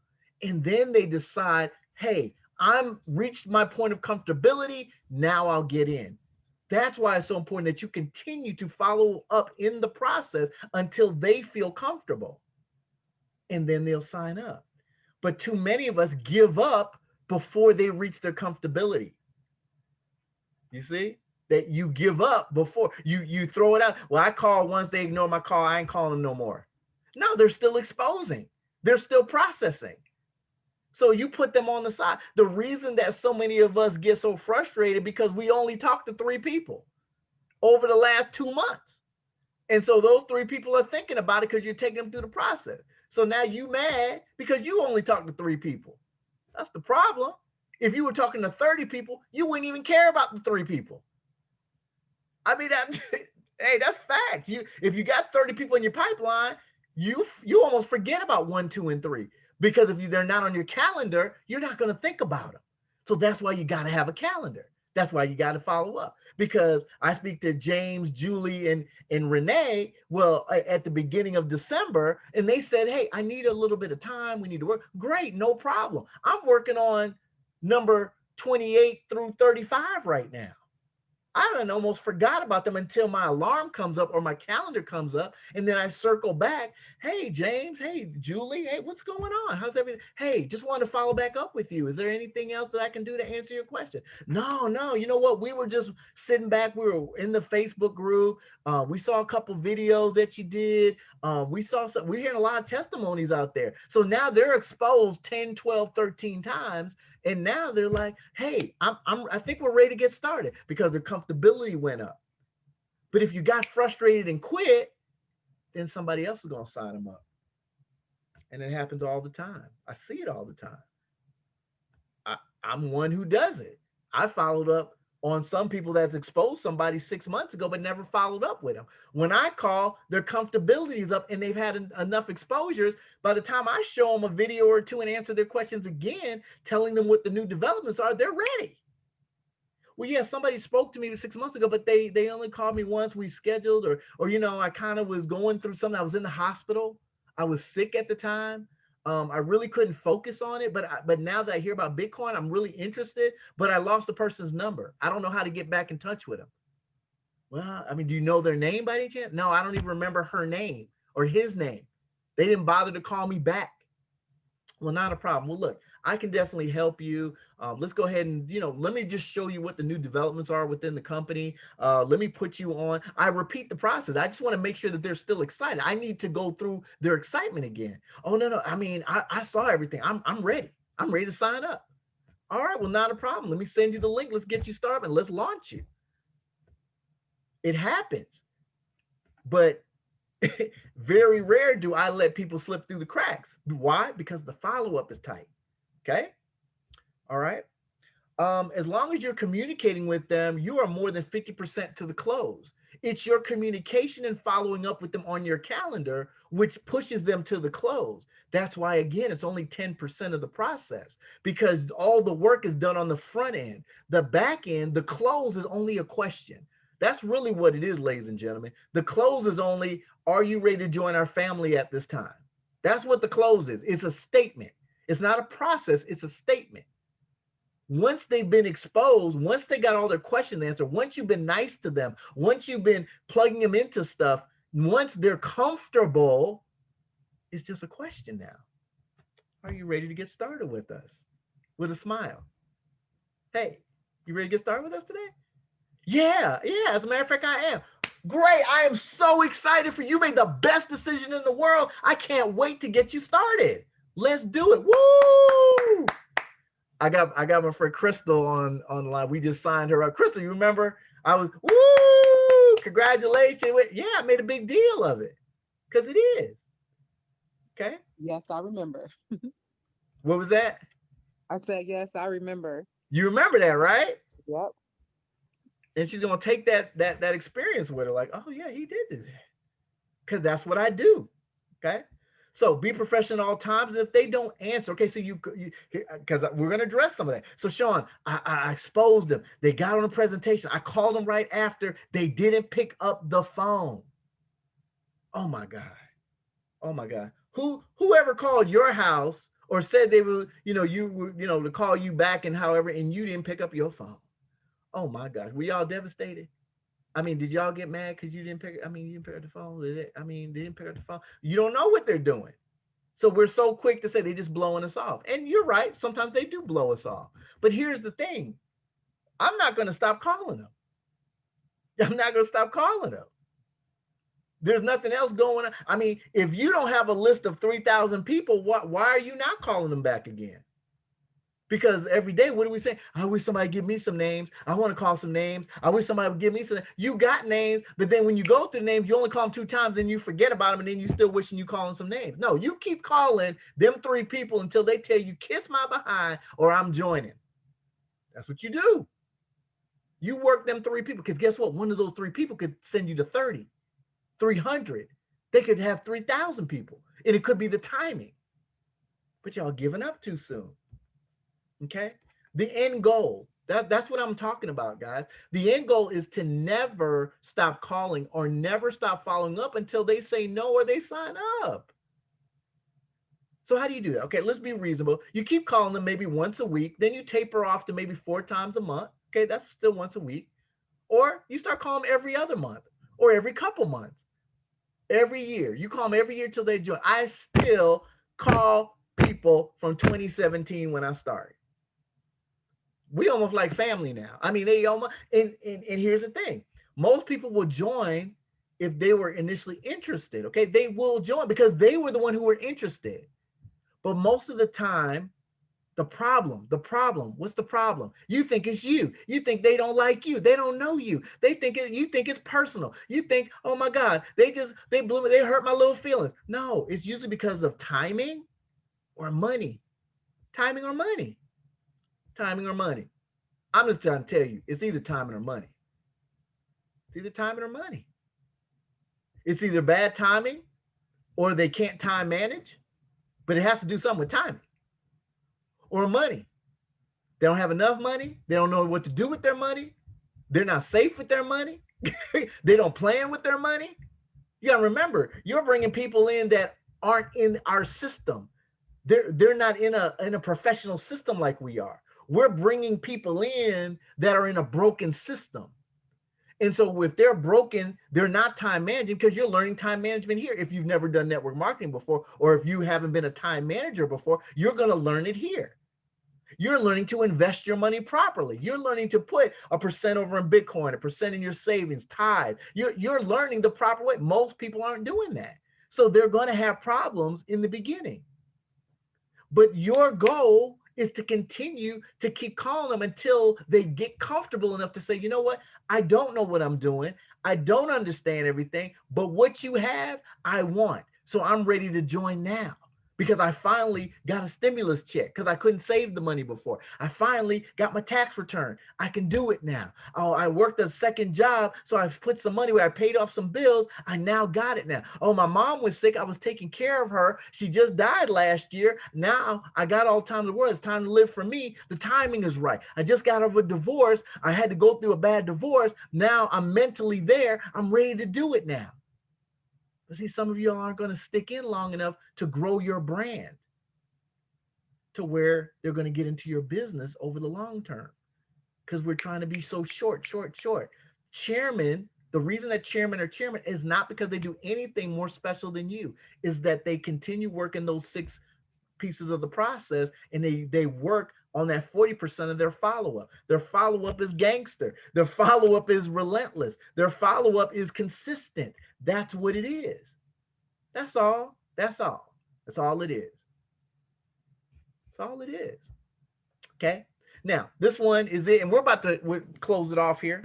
And then they decide, hey, I'm reached my point of comfortability. Now I'll get in. That's why it's so important that you continue to follow up in the process until they feel comfortable. And then they'll sign up. But too many of us give up before they reach their comfortability. You see? That you give up before you throw it out. Well, I call once, they ignore my call, I ain't calling them no more. No, they're still exposing. They're still processing. So you put them on the side. The reason that so many of us get so frustrated because we only talked to 3 people over the last 2 months. And so those 3 people are thinking about it because you're taking them through the process. So now you mad because you only talked to 3 people. That's the problem. If you were talking to 30 people, you wouldn't even care about the 3 people. I mean, hey, that's fact. If you got 30 people in your pipeline, you almost forget about 1, 2, and 3 because if they're not on your calendar, you're not going to think about them. So that's why you got to have a calendar. That's why you got to follow up. Because I speak to James, Julie, and Renee, well, at the beginning of December, and they said, hey, I need a little bit of time. We need to work. Great, no problem. I'm working on number 28 through 35 right now. I done almost forgot about them until my alarm comes up or my calendar comes up. And then I circle back. Hey, James. Hey, Julie. Hey, what's going on? How's everything? Hey, just wanted to follow back up with you. Is there anything else that I can do to answer your question? No. You know what? We were just sitting back. We were in the Facebook group. We saw a couple videos that you did. We're hearing a lot of testimonies out there. So now they're exposed 10, 12, 13 times. And now they're like, hey, I think we're ready to get started because their comfortability went up. But if you got frustrated and quit, then somebody else is going to sign them up. And it happens all the time. I see it all the time. I'm one who does it. I followed up on some people that's exposed somebody 6 months ago, but never followed up with them. When I call, their comfortability is up and they've had enough exposures. By the time I show them a video or 2 and answer their questions again, telling them what the new developments are, they're ready. Well, yeah, somebody spoke to me 6 months ago, but they only called me once. We scheduled, or I kind of was going through something. I was in the hospital. I was sick at the time. I really couldn't focus on it, but now that I hear about Bitcoin, I'm really interested. But I lost the person's number. I don't know how to get back in touch with them. Well, I mean, do you know their name by any chance? No, I don't even remember her name or his name. They didn't bother to call me back. Well, not a problem. Well, look, I can definitely help you. Let's go ahead and, let me just show you what the new developments are within the company. Let me put you on. I repeat the process. I just want to make sure that they're still excited. I need to go through their excitement again. Oh, no. I mean, I saw everything. I'm ready. I'm ready to sign up. All right. Well, not a problem. Let me send you the link. Let's get you started and let's launch you. It happens. But very rare do I let people slip through the cracks. Why? Because the follow-up is tight. Okay. All right. As long as you're communicating with them, you are more than 50% to the close. It's your communication and following up with them on your calendar, which pushes them to the close. That's why, again, it's only 10% of the process because all the work is done on the front end. The back end, the close is only a question. That's really what it is, ladies and gentlemen. The close is only, are you ready to join our family at this time? That's what the close is. It's a statement. It's not a process. It's a statement. Once they've been exposed, once they got all their questions answered, once you've been nice to them, once you've been plugging them into stuff, once they're comfortable, it's just a question now. Are you ready to get started with us? With a smile. Hey, you ready to get started with us today? Yeah. As a matter of fact, I am. Great. I am so excited for you. You made the best decision in the world. I can't wait to get you started. Let's do it. Woo! I got my friend Crystal online. We just signed her up. Crystal, you remember? I was, woo! Congratulations. Yeah, I made a big deal of it because it is. Okay. Yes, I remember. What was that? I said, yes, I remember. You remember that, right? Yep. And she's gonna take that experience with her, like, oh yeah, he did this, because that's what I do. Okay. So be professional at all times. If they don't answer, okay, so because we're going to address some of that. So Sean, I exposed them. They got on a presentation. I called them right after. They didn't pick up the phone. Oh my God. Oh my God. Whoever called your house or said they were, you were, to call you back and however, and you didn't pick up your phone. Oh my gosh. Were y'all devastated? I mean, did y'all get mad because you didn't pick? I mean, you didn't pick up the phone. They didn't pick up the phone. You don't know what they're doing. So we're so quick to say they're just blowing us off. And you're right. Sometimes they do blow us off. But here's the thing. I'm not going to stop calling them. I'm not going to stop calling them. There's nothing else going on. I mean, if you don't have a list of 3,000 people, why are you not calling them back again? Because every day, what do we say? I wish somebody give me some names. I want to call some names. I wish somebody would give me some. You got names, but then when you go through names, you only call them 2 times, then you forget about them, and then you still wishing you calling some names. No, you keep calling them 3 people until they tell you, kiss my behind, or I'm joining. That's what you do. You work them 3 people, because guess what? One of those 3 people could send you to 30, 300. They could have 3,000 people, and it could be the timing. But y'all giving up too soon. Okay, the end goal, that's what I'm talking about, guys. The end goal is to never stop calling or never stop following up until they say no or they sign up. So how do you do that? Okay, let's be reasonable. You keep calling them maybe once a week, then you taper off to maybe 4 times a month. Okay, that's still once a week. Or you start calling them every other month or every couple months. Every year. You call them every year till they join. I still call people from 2017 when I started. We almost like family now. I mean, they almost, and here's the thing. Most people will join if they were initially interested. Okay. They will join because they were the one who were interested. But most of the time, what's the problem? You think it's you. You think they don't like you. They don't know you. You think it's personal. You think, oh my God, they blew me. They hurt my little feelings. No, it's usually because of timing or money. Timing or money. Timing or money. I'm just trying to tell you, it's either timing or money. It's either timing or money. It's either bad timing or they can't time manage, but it has to do something with timing or money. They don't have enough money. They don't know what to do with their money. They're not safe with their money. They don't plan with their money. You got to remember, you're bringing people in that aren't in our system. They're not in a professional system like we are. We're bringing people in that are in a broken system. And so if they're broken, they're not time managing because you're learning time management here. If you've never done network marketing before, or if you haven't been a time manager before, you're going to learn it here. You're learning to invest your money properly. You're learning to put a percent over in Bitcoin, a percent in your savings, tithe. You're learning the proper way. Most people aren't doing that. So they're going to have problems in the beginning. But your goal is to continue to keep calling them until they get comfortable enough to say, you know what? I don't know what I'm doing. I don't understand everything, but what you have, I want. So I'm ready to join now. Because I finally got a stimulus check because I couldn't save the money before. I finally got my tax return. I can do it now. Oh, I worked a second job, so I put some money where I paid off some bills. I now got it now. Oh, my mom was sick. I was taking care of her. She just died last year. Now I got all the time in the world. It's time to live for me. The timing is right. I just got over a divorce. I had to go through a bad divorce. Now I'm mentally there. I'm ready to do it now. But see, some of you aren't going to stick in long enough to grow your brand to where they're going to get into your business over the long term because we're trying to be so short. Chairman, the reason that chairman are chairman is not because they do anything more special than you, is that they continue working those 6 pieces of the process and they work on that 40% of their follow-up. Their follow-up is gangster. Their follow-up is relentless. Their follow-up is consistent. That's what it is. That's all. That's all. That's all it is. That's all it is. Okay. Now, this one is it, and we'll close it off here.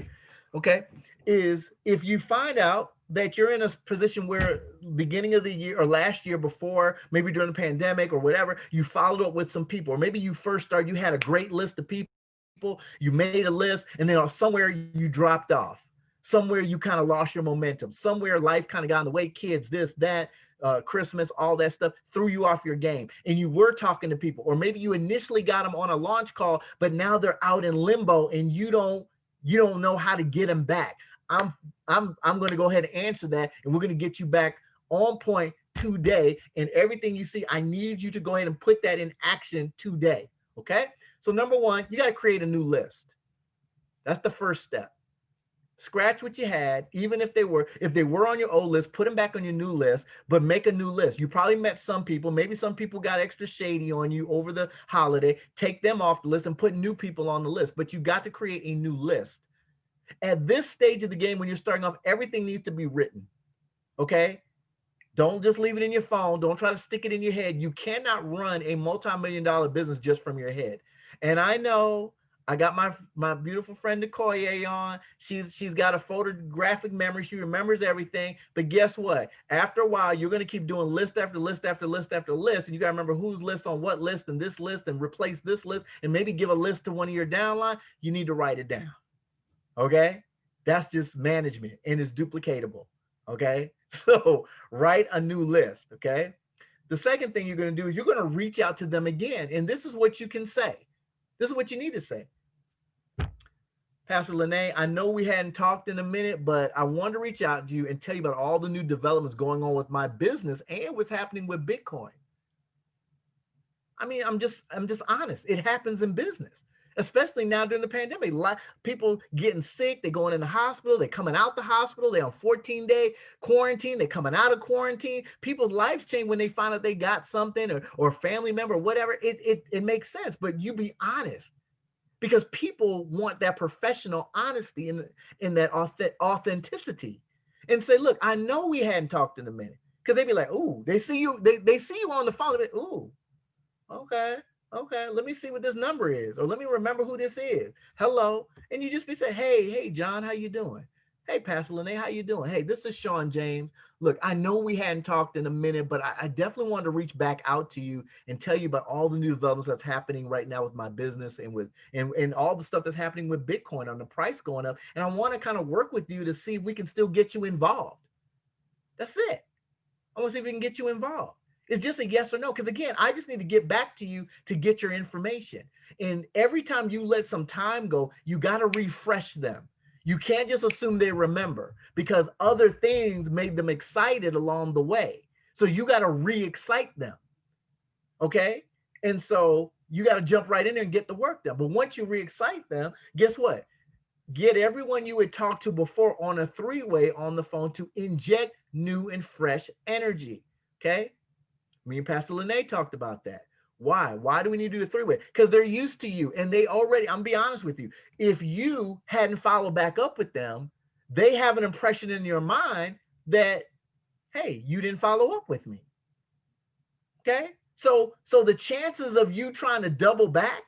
Okay. Is if you find out that you're in a position where beginning of the year or last year before, maybe during the pandemic or whatever, you followed up with some people, or maybe you first started, you had a great list of people, you made a list, and then somewhere you dropped off, somewhere you kind of lost your momentum, somewhere life kind of got in the way, kids, this, that, Christmas, all that stuff threw you off your game, and you were talking to people, or maybe you initially got them on a launch call, but now they're out in limbo and you don't know how to get them back. I'm going to go ahead and answer that, and we're going to get you back on point today. And everything you see, I need you to go ahead and put that in action today. Okay. So number one, you got to create a new list. That's the first step. Scratch what you had, even if they were on your old list, put them back on your new list, but make a new list. You probably met some people. Maybe some people got extra shady on you over the holiday. Take them off the list and put new people on the list. But you got to create a new list. At this stage of the game, when you're starting off, everything needs to be written. Okay? Don't just leave it in your phone. Don't try to stick it in your head. You cannot run a multi-million-dollar business just from your head. And I know I got my beautiful friend Nicoye on. She's got a photographic memory. She remembers everything. But guess what? After a while, you're going to keep doing list after list after list after list. And you got to remember whose list on what list and this list and replace this list and maybe give a list to one of your downline. You need to write it down. Okay? That's just management, and it's duplicatable. Okay? So write a new list. Okay? The second thing you're going to do is you're going to reach out to them again. And this is what you can say. This is what you need to say. Pastor Lene, I know we hadn't talked in a minute, but I want to reach out to you and tell you about all the new developments going on with my business and what's happening with Bitcoin. I mean, I'm just honest. It happens in business, especially now during the pandemic. A lot of people getting sick, they're going in the hospital, they're coming out the hospital, they're on 14-day quarantine, they're coming out of quarantine. People's lives change when they find out they got something or a family member, whatever. It makes sense, but you be honest. Because people want that professional honesty in that authenticity, and say, look, I know we hadn't talked in a minute, because they be like, ooh, they see you, they see you on the phone, they, ooh, okay, let me see what this number is, or let me remember who this is. Hello, and you just be saying, hey, John, how you doing? Hey, Pastor Lene, how you doing? Hey, this is Sean James. Look, I know we hadn't talked in a minute, but I definitely wanted to reach back out to you and tell you about all the new developments that's happening right now with my business and with and all the stuff that's happening with Bitcoin on the price going up. And I want to kind of work with you to see if we can still get you involved. That's it. I want to see if we can get you involved. It's just a yes or no. Because again, I just need to get back to you to get your information. And every time you let some time go, you got to refresh them. You can't just assume they remember, because other things made them excited along the way. So you got to re-excite them. Okay? And so you got to jump right in there and get the work done. But once you re-excite them, guess what? Get everyone you had talked to before on a three-way on the phone to inject new and fresh energy. Okay? Me and Pastor Lene talked about that. Why? Why do we need to do a three-way? Because they're used to you, and they already, I'm be honest with you, if you hadn't followed back up with them, they have an impression in your mind that, hey, you didn't follow up with me. Okay? So the chances of you trying to double back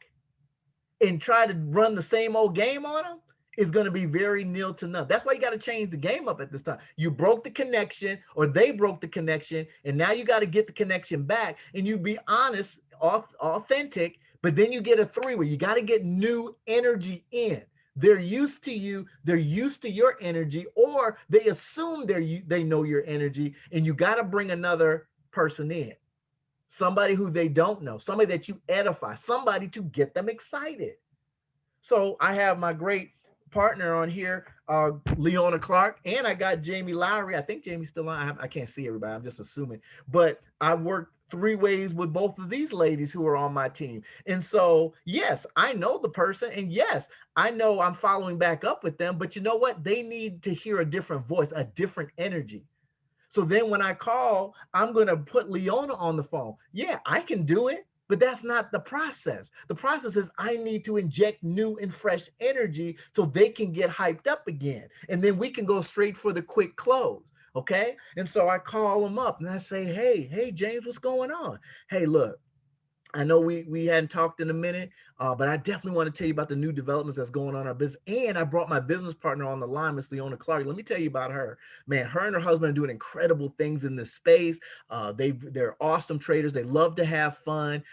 and try to run the same old game on them is going to be very nil to none. That's why you got to change the game up at this time. You broke the connection, or they broke the connection, and now you got to get the connection back, and you be honest, authentic, but then you get a three-way. You got to get new energy in. They're used to you, they're used to your energy, or they assume they know your energy, and you got to bring another person in. Somebody who they don't know, somebody that you edify, somebody to get them excited. So I have my great partner on here, Leona Clark, and I got Jamie Lowry. I think Jamie's still on. I can't see everybody. I'm just assuming. But I worked three ways with both of these ladies who are on my team. And so, yes, I know the person. And yes, I know I'm following back up with them. But you know what? They need to hear a different voice, a different energy. So then when I call, I'm going to put Leona on the phone. Yeah, I can do it. But that's not the process. The process is I need to inject new and fresh energy so they can get hyped up again. And then we can go straight for the quick close. Okay. And so I call them up and I say, hey, James, what's going on? Hey, look, I know we hadn't talked in a minute. But I definitely want to tell you about the new developments that's going on in our business. And I brought my business partner on the line, Miss Leona Clark. Let me tell you about her. Man, her and her husband are doing incredible things in this space. They're awesome traders. They love to have fun.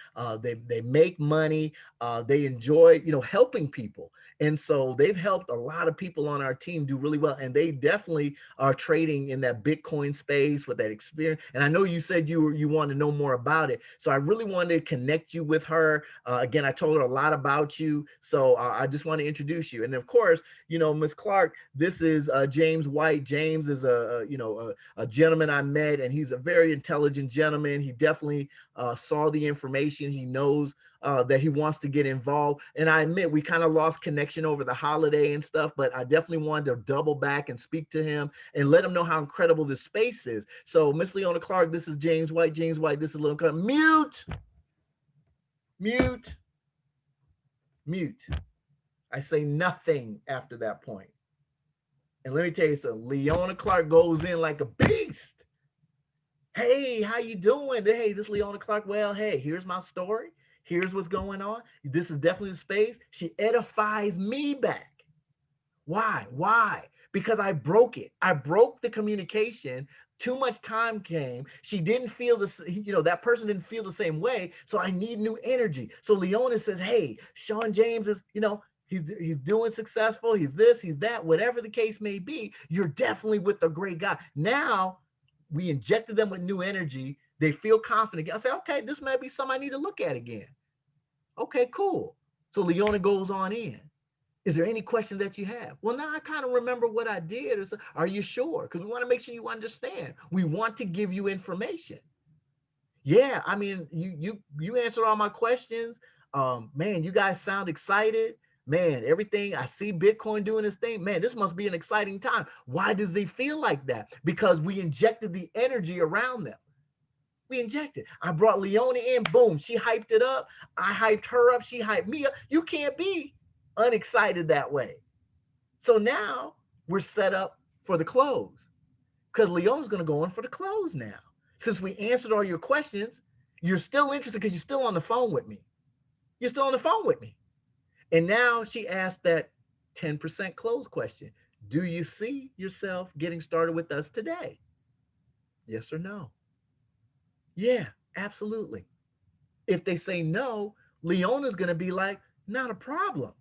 They make money. They enjoy, helping people. And so they've helped a lot of people on our team do really well. And they definitely are trading in that Bitcoin space with that experience. And I know you said you want to know more about it. So I really wanted to connect you with her. Again, I told her a lot about you. So I just want to introduce you. And of course, Ms. Clark, this is James White. James is a gentleman I met, and he's a very intelligent gentleman. He definitely saw the information. He knows that he wants to get involved. And I admit we kind of lost connection over the holiday and stuff, but I definitely wanted to double back and speak to him and let him know how incredible this space is. So Miss Leona Clark, this is James White. James White, this is Leona Clark. Mute, mute, mute. I say nothing after that point. And let me tell you something, Leona Clark goes in like a beast. Hey, how you doing? Hey, this is Leona Clark. Well, hey, here's my story. Here's what's going on. This is definitely the space. She edifies me back. Why? Why? Because I broke it. I broke the communication. Too much time came. She didn't feel this, that person didn't feel the same way. So I need new energy. So Leona says, hey, Sean James is, he's doing successful. He's this, he's that, whatever the case may be. You're definitely with a great guy. Now we injected them with new energy. They feel confident. I say, okay, this might be something I need to look at again. Okay, cool. So Leona goes on in. Is there any questions that you have? Well, now I kind of remember what I did. Are you sure? Because we want to make sure you understand. We want to give you information. Yeah, I mean, you answered all my questions. Man, you guys sound excited. Man, everything I see Bitcoin doing this thing. Man, this must be an exciting time. Why does they feel like that? Because we injected the energy around them. We injected. I brought Leona in. Boom, she hyped it up. I hyped her up. She hyped me up. You can't be unexcited that way. So now we're set up for the close because Leona's going to go on for the close now. Since we answered all your questions, you're still interested because you're still on the phone with me. You're still on the phone with me. And now she asked that 10% close question. Do you see yourself getting started with us today? Yes or no? Yeah, absolutely. If they say no, Leona's going to be like, not a problem.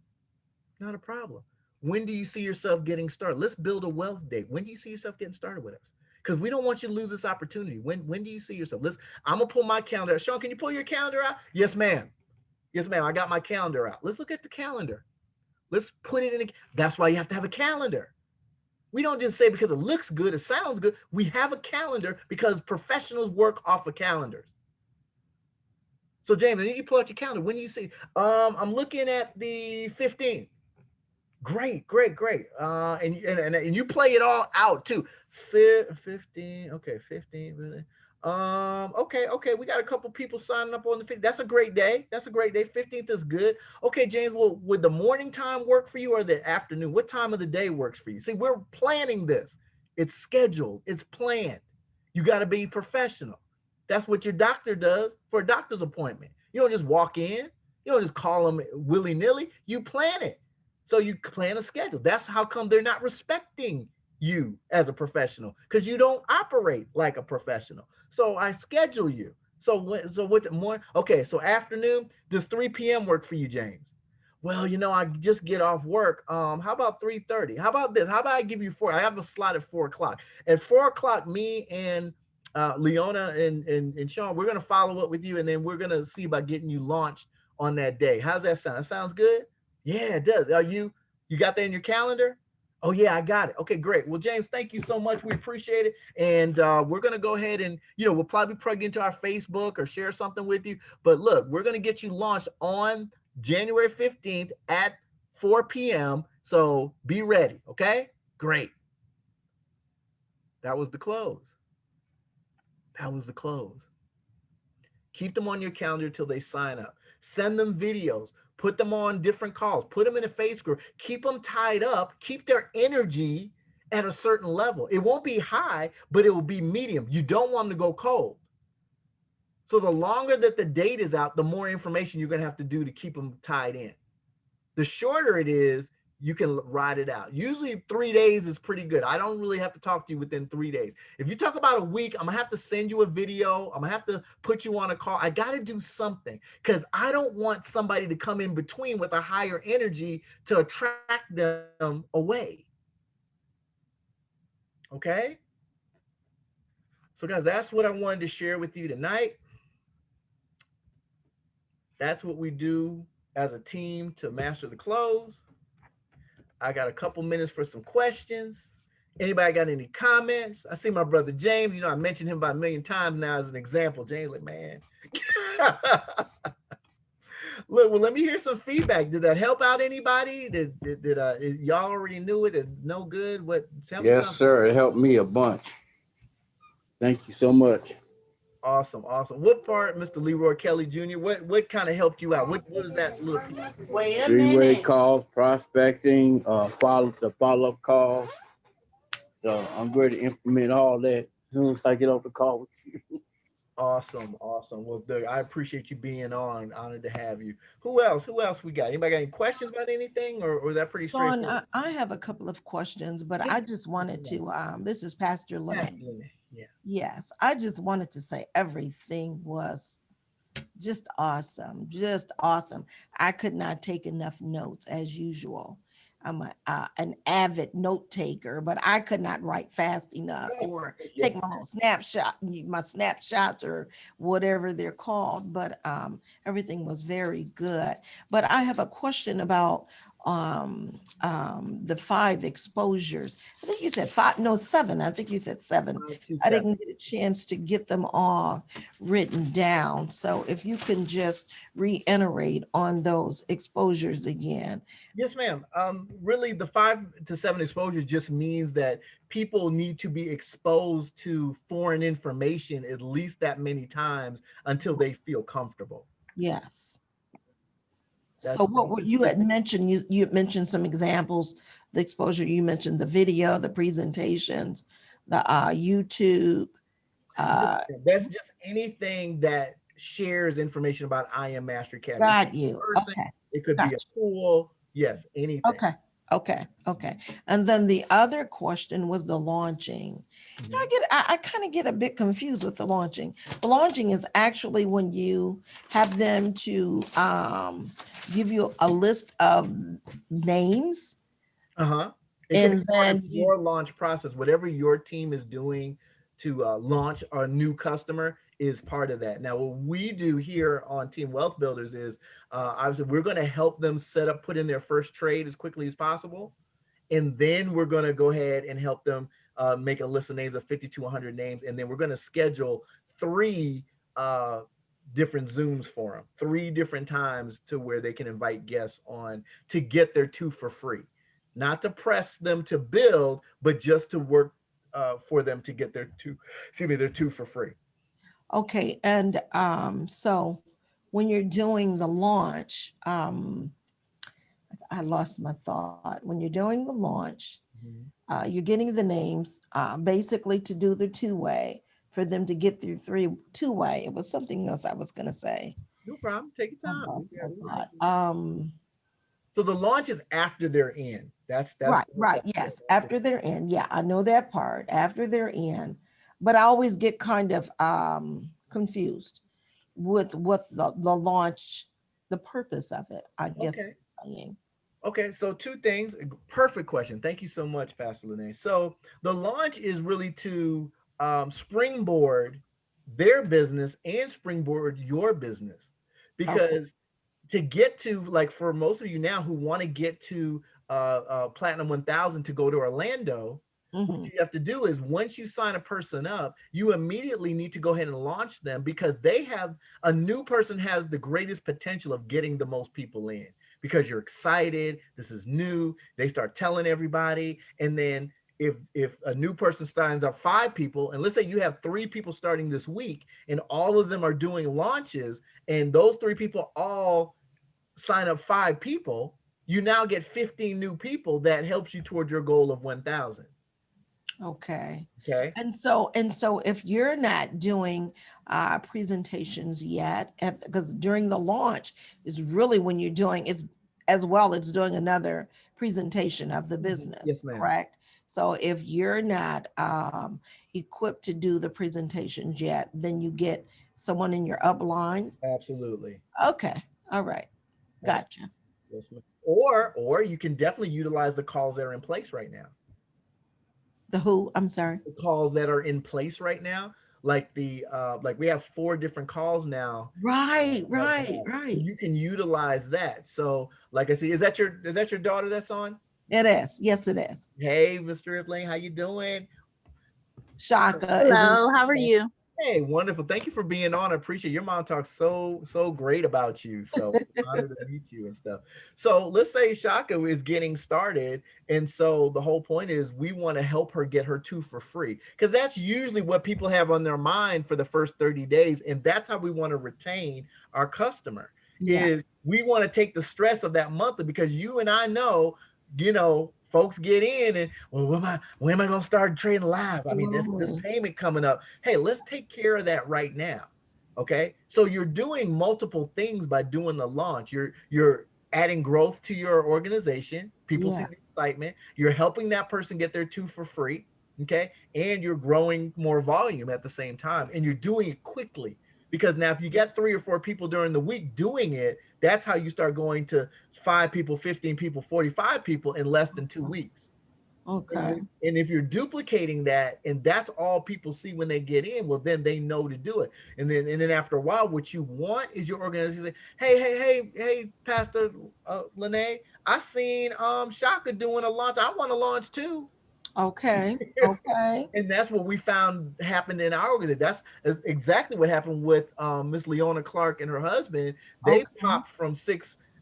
Not a problem. When do you see yourself getting started? Let's build a wealth date. When do you see yourself getting started with us? Because we don't want you to lose this opportunity. When do you see yourself? I'm gonna pull my calendar out. Sean, can you pull your calendar out? Yes, ma'am. Yes, ma'am. I got my calendar out. Let's look at the calendar. Let's put it in. That's why you have to have a calendar. We don't just say because it looks good, it sounds good. We have a calendar because professionals work off of calendars. So, James, I need you to pull out your calendar. When do you see? I'm looking at the 15th. Great, great, great. And you play it all out too. 15, okay, 15. Okay. We got a couple people signing up on the 15th. That's a great day. That's a great day. 15th is good. Okay, James, well, would the morning time work for you or the afternoon? What time of the day works for you? See, we're planning this. It's scheduled, it's planned. You got to be professional. That's what your doctor does for a doctor's appointment. You don't just walk in, you don't just call them willy-nilly. You plan it. So you plan a schedule. That's how come they're not respecting you as a professional because you don't operate like a professional. So I schedule you. So what's it more? Okay, so afternoon, does 3 p.m. work for you, James? Well, I just get off work. How about 3:30? How about this? How about I give you 4? I have a slot at 4 o'clock. At 4 o'clock, me and Leona and Sean, we're gonna follow up with you, and then we're gonna see about getting you launched on that day. How's that sound? That sounds good? Yeah, it does. You got that in your calendar? Oh yeah, I got it. Okay, great. Well, James, thank you so much. We appreciate it. And we're gonna go ahead and we'll probably plug into our Facebook or share something with you. But look, we're gonna get you launched on January 15th at 4 p.m. So be ready. Okay, great. That was the close. That was the close. Keep them on your calendar till they sign up. Send them videos. Put them on different calls. Put them in a face group. Keep them tied up. Keep their energy at a certain level. It won't be high, but it will be medium. You don't want them to go cold. So the longer that the date is out, the more information you're going to have to do to keep them tied in. The shorter it is, you can ride it out. Usually 3 days is pretty good. I don't really have to talk to you within 3 days. If you talk about a week, I'm gonna have to send you a video. I'm gonna have to put you on a call. I got to do something because I don't want somebody to come in between with a higher energy to attract them away. Okay. So guys, that's what I wanted to share with you tonight. That's what we do as a team to master the close. I got a couple minutes for some questions. Anybody got any comments? I see my brother James. You know, I mentioned him about a million times now as an example. James, like, man. Look, well, let me hear some feedback. Did that help out anybody? Did y'all already knew it? Is no good? What? Tell me Yes, something. sir. It helped me a bunch. Thank you so much. Awesome, awesome. What part, Mr. Leroy Kelly Jr.? What kind of helped you out? What was that little piece? Wait a Three-way minute. calls, prospecting, follow-up calls. So I'm ready to implement all that as soon as I get off the call with you. Awesome, awesome. Well, Doug, I appreciate you being on. Honored to have you. Who else? Who else we got? Anybody got any questions about anything, or is that pretty Dawn, straightforward? I have a couple of questions, but Yeah. I just wanted to, this is Pastor Lene. Absolutely. Yeah. Yes, I just wanted to say everything was just awesome, just awesome. I could not take enough notes as usual. I'm an avid note taker, but I could not write fast enough or Yes. take my little snapshot, my snapshots or whatever they're called. But everything was very good. But I have a question about the 5 exposures. I think you said 5, no, 7. I think you said 7. I 527. didn't get a chance to get them all written down. So if you can just reiterate on those exposures again. Yes, ma'am. Really, the 5 to 7 exposures just means that people need to be exposed to foreign information at least that many times until they feel comfortable. Yes. That's So what were, you had mentioned, you had mentioned some examples, the exposure, you mentioned the video, the presentations, the YouTube. Yes, Uh, ma'am. That's just anything that shares information about I Am Master Academy. It could got be a you. person, Okay. it could be a Gotcha. tool. Yes, anything. Okay. Okay. Okay. And then the other question was the launching. Mhm. I kind of get a bit confused with the launching. The launching is actually when you have them to give you a list of names, Uh-huh. It could be and part of then you your launch process. Whatever your team is doing to launch a new customer is part of that. Now, what we do here on Team Wealth Builders is obviously we're going to help them set up, put in their first trade as quickly as possible. And then we're going to go ahead and help them make a list of names of 50 to 100 names. And then we're going to schedule 3 different Zooms for them, 3 different times to where they can invite guests on to get their 2 for free. Not to press them to build, but just to work for them to get their 2, excuse me, their 2 for free. okay. And so when you're doing the launch, I lost my thought. When you're doing the launch, Mhm. you're getting the names basically to do the two-way for them to get through two-way. It was something else I was going to say. No problem. Take your I time. lost my We got thought. you. So the launch is after they're in. That's Right, what right. that is. Yes. After they're in. Yeah, I know that part. After they're in. But I always get kind of confused with what the launch, the purpose of it, I guess Okay. I'm saying. Okay, so 2 things. Perfect question. Thank you so much, Pastor Lene. So the launch is really to springboard their business and springboard your business, Okay. because to get to, like, for most of you now who want to get to Platinum 1000 to go to Orlando, what Hmm. you have to do is once you sign a person up, you immediately need to go ahead and launch them, because they have a new person has the greatest potential of getting the most people in, because you're excited. This is new. They start telling everybody, and then if a new person signs up 5 people, and let's say you have 3 people starting this week, and all of them are doing launches, and those 3 people all sign up 5 people, you now get 15 new people that helps you toward your goal of 1,000. Okay. Okay. And so if you're not doing presentations yet, because during the launch is really when you're doing it's as well as doing another presentation of the Yes, business, ma'am. correct? So if you're not equipped to do the presentations yet, then you get someone in your upline. Absolutely. Okay. All right. Absolutely. Gotcha. Yes, ma'am. Or you can definitely utilize the calls that are in place right now. The who? I'm sorry. The calls that are in place right now, like like we have 4 different calls now Right, right right, now. So right. you can utilize that. So like I see, is that your daughter that's on? It is. Yes, it is. Hey, Mr. Ripley, how you doing? Shaka is in. Hello, how are you? Hey, wonderful. Thank you for being on. I appreciate your mom talks so great about you. So it's an honor to meet you and stuff. So let's say Shaka is getting started. And so the whole point is we want to help her get her two for free. Because that's usually what people have on their mind for the first 30 days. And that's how we want to retain our customer Yeah. is we want to take the stress of that monthly because you and I know, folks get in and well, when am I gonna start trading live? I mean, this Absolutely. payment coming up. Hey, let's take care of that right now. Okay. So you're doing multiple things by doing the launch. You're adding growth to your organization. People see the Yes. excitement. You're helping that person get their two for free. Okay. And you're growing more volume at the same time. And you're doing it quickly. Because now if you get 3 or 4 people during the week doing it, that's how you start going to 5 people, 15 people, 45 people in less than 2 weeks. Okay. And if you're duplicating that and that's all people see when they get in, well, then they know to do it. And then after a while, what you want is your organization to say, hey, Pastor Lene, I seen Shaka doing a launch. I want to launch too. Okay. Okay. And that's what we found happened in our organization. That's exactly what happened with Miss Leona Clark and her husband. They Okay. popped from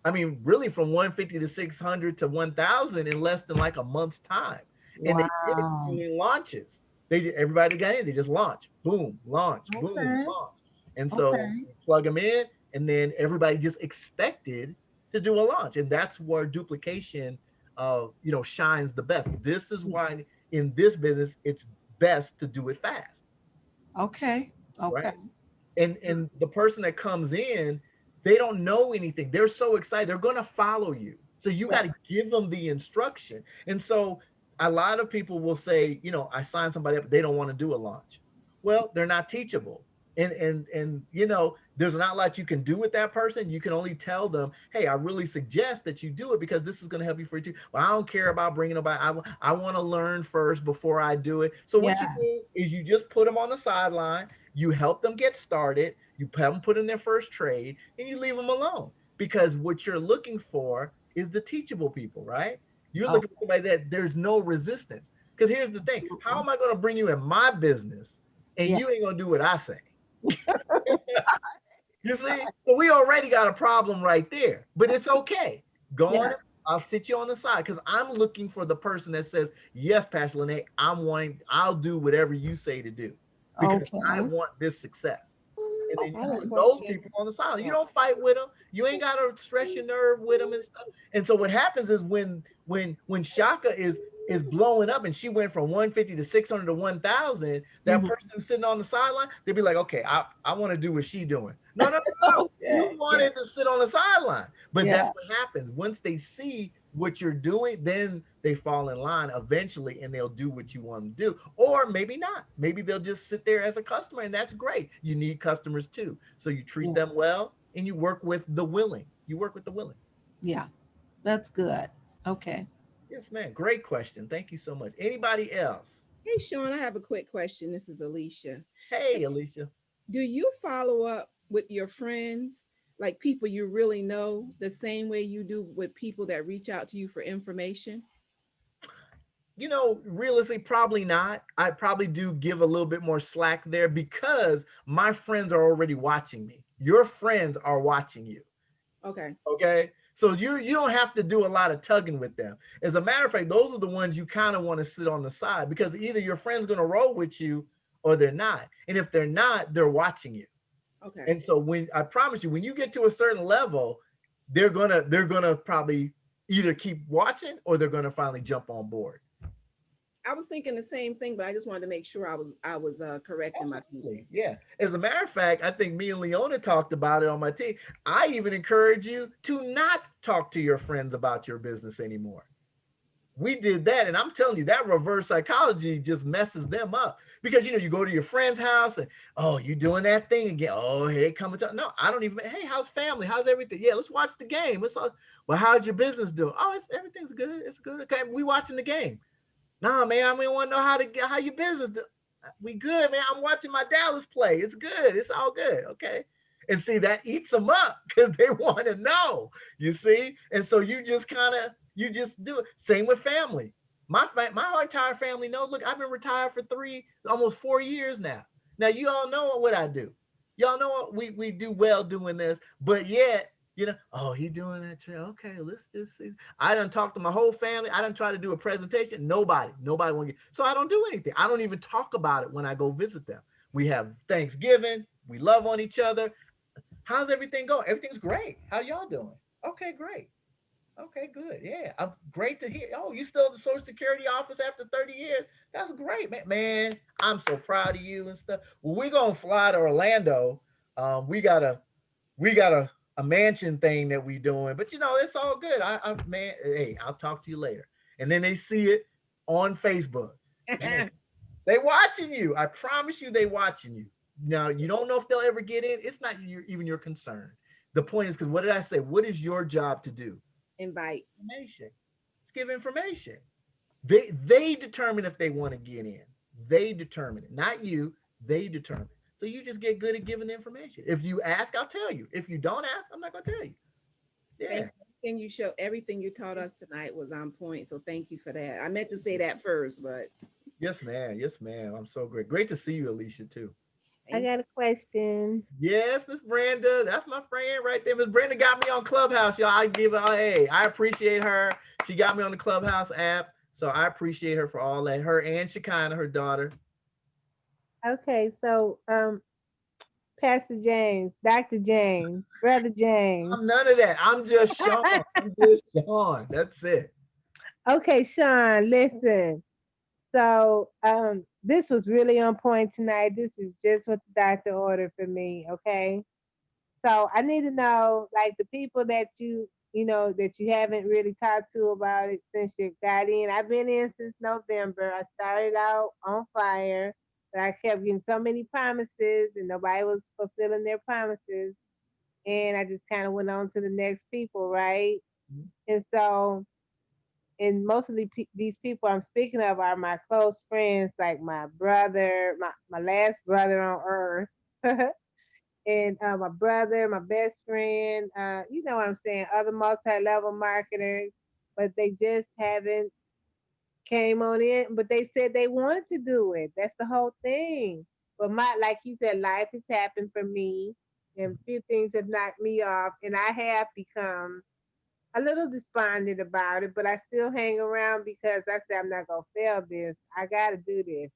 I mean, really from 150 to 600 to 1,000 in less than like a month's time. And they did it Wow. doing launches. Everybody got in, they just launch, boom, launch, boom, Okay. launch. And so Okay. you plug them in, and then everybody just expected to do a launch. And that's where duplication shines the best. This is why in this business it's best to do it fast, Okay. Okay. right? And the person that comes in, they don't know anything. They're so excited. They're going to follow you. So you got to Yes. give them the instruction. And so a lot of people will say, I signed somebody up, they don't want to do a launch. Well, they're not teachable. And there's not a lot you can do with that person. You can only tell them, hey, I really suggest that you do it because this is going to help you for you. Well, I don't care about bringing nobody. I want to learn first before I do it. So what you do Yes. is you just put them on the sideline. You help them get started. You have them put in their first trade, and you leave them alone because what you're looking for is the teachable people, right? You're Oh, looking for somebody that there's no resistance. Because here's the thing: how absolutely. am I going to bring you in my business and Yeah. you ain't going to do what I say? You see, so we already got a problem right there, but it's okay. Go on. Yeah. I'll sit you on the side because I'm looking for the person that says, yes, Pastor Lene, I'll do whatever you say to do because I Okay. want this success. And then I you have a put those question. people on the side. You Oh, don't fight with them. You ain't got to stress your nerve with them and stuff. And so what happens is when Shaka is blowing up and she went from 150 to 600 to 1,000, that Mhm. person who's sitting on the sideline, they'd be like, okay, I want to do what she doing. No. You Okay. Yeah. wanted to sit on the sideline. But that's Yeah. what happens. Once they see what you're doing, then they fall in line eventually and they'll do what you want them to do. Or maybe not. Maybe they'll just sit there as a customer and that's great. You need customers too. So you treat Yeah. them well and you work with the willing. You work with the willing. Yeah. That's good. Okay. Yes, man. Great question. Thank you so much. Anybody else? Hey, Sean, I have a quick question. This is Alicia. Hey, Alicia. Do you follow up with your friends, like people you really know, the same way you do with people that reach out to you for information? Realistically, probably not. I probably do give a little bit more slack there because my friends are already watching me. Your friends are watching you. Okay. Okay. So you don't have to do a lot of tugging with them. As a matter of fact, those are the ones you kind of want to sit on the side because either your friend's going to roll with you or they're not. And if they're not, they're watching you. Okay. And so when I promise you, when you get to a certain level, they're gonna probably either keep watching or they're gonna finally jump on board. I was thinking the same thing, but I just wanted to make sure I was correcting my people. Absolutely. Yeah. As a matter of fact, I think me and Leona talked about it on my team. I even encourage you to not talk to your friends about your business anymore. We did that, and I'm telling you, that reverse psychology just messes them up because you go to your friend's house and oh, you doing that thing again? Oh, hey, come and talk. No, I don't even. Hey, how's family? How's everything? Yeah, let's watch the game. Let's all, well, how's your business doing? Oh, everything's good. It's good. Okay, we watching the game. Nah, man, I mean, want to know how your business do. We good, man. I'm watching my Dallas play. It's good. It's all good. Okay. And see, that eats them up because they want to know, you see? And so you just do it. Same with family. My entire family knows, look, I've been retired for almost 4 years now. Now you all know what I do. Y'all know what we do well doing this, but yet, oh, he doing that. Okay, let's just see. I done talked to my whole family. I done try to do a presentation. Nobody want to get. So I don't do anything. I don't even talk about it when I go visit them. We have Thanksgiving. We love on each other. How's everything going? Everything's great. How y'all doing? Okay, great. Okay, good. Yeah, I'm great to hear. Oh, you still at the Social Security office after 30 years? That's great, man. Man, I'm so proud of you and stuff. Well, we're gonna fly to Orlando. We got a mansion thing that we doing, but it's all good. Man, hey, I'll talk to you later. And then they see it on Facebook. Man, they watching you. I promise you, they watching you. Now you don't know if they'll ever get in. It's not even your concern. The point is, because what did I say? What is your job to do? Invite. Information. Let's give information. They determine if they want to get in. They determine it, not you. They determine. So you just get good at giving the information. If you ask, I'll tell you. If you don't ask, I'm not gonna tell you. Yeah. Everything you taught us tonight was on point. So thank you for that. I meant to say that first, but Yes, ma'am. Yes, ma'am. I'm so great. Great to see you, Alicia, too. I got a question. Yes, Miss Brenda. That's my friend right there. Miss Brenda got me on Clubhouse, y'all. I appreciate her. She got me on the Clubhouse app. So I appreciate her for all that. Her and Shekinah, her daughter. Okay, so Pastor James, Dr. James, Brother James. I'm none of that. I'm just Sean. I'm just Sean. That's it. Okay, Sean, listen. So this was really on point tonight. This is just what the doctor ordered for me. Okay. So I need to know, like, the people that that you haven't really talked to about it since you got in. I've been in since November. I started out on fire, but I kept getting so many promises and nobody was fulfilling their promises. And I just kind of went on to the next people, right? Mhm. And so, and most of these people I'm speaking of are my close friends, like my brother, my last brother on earth. And my brother, my best friend, you know what I'm saying, other multi-level marketers, but they just haven't came on in, but they said they wanted to do it. That's the whole thing. But like you said, life has happened for me and a few things have knocked me off and I have become a little despondent about it, but I still hang around because I said I'm not gonna fail this. I gotta do this.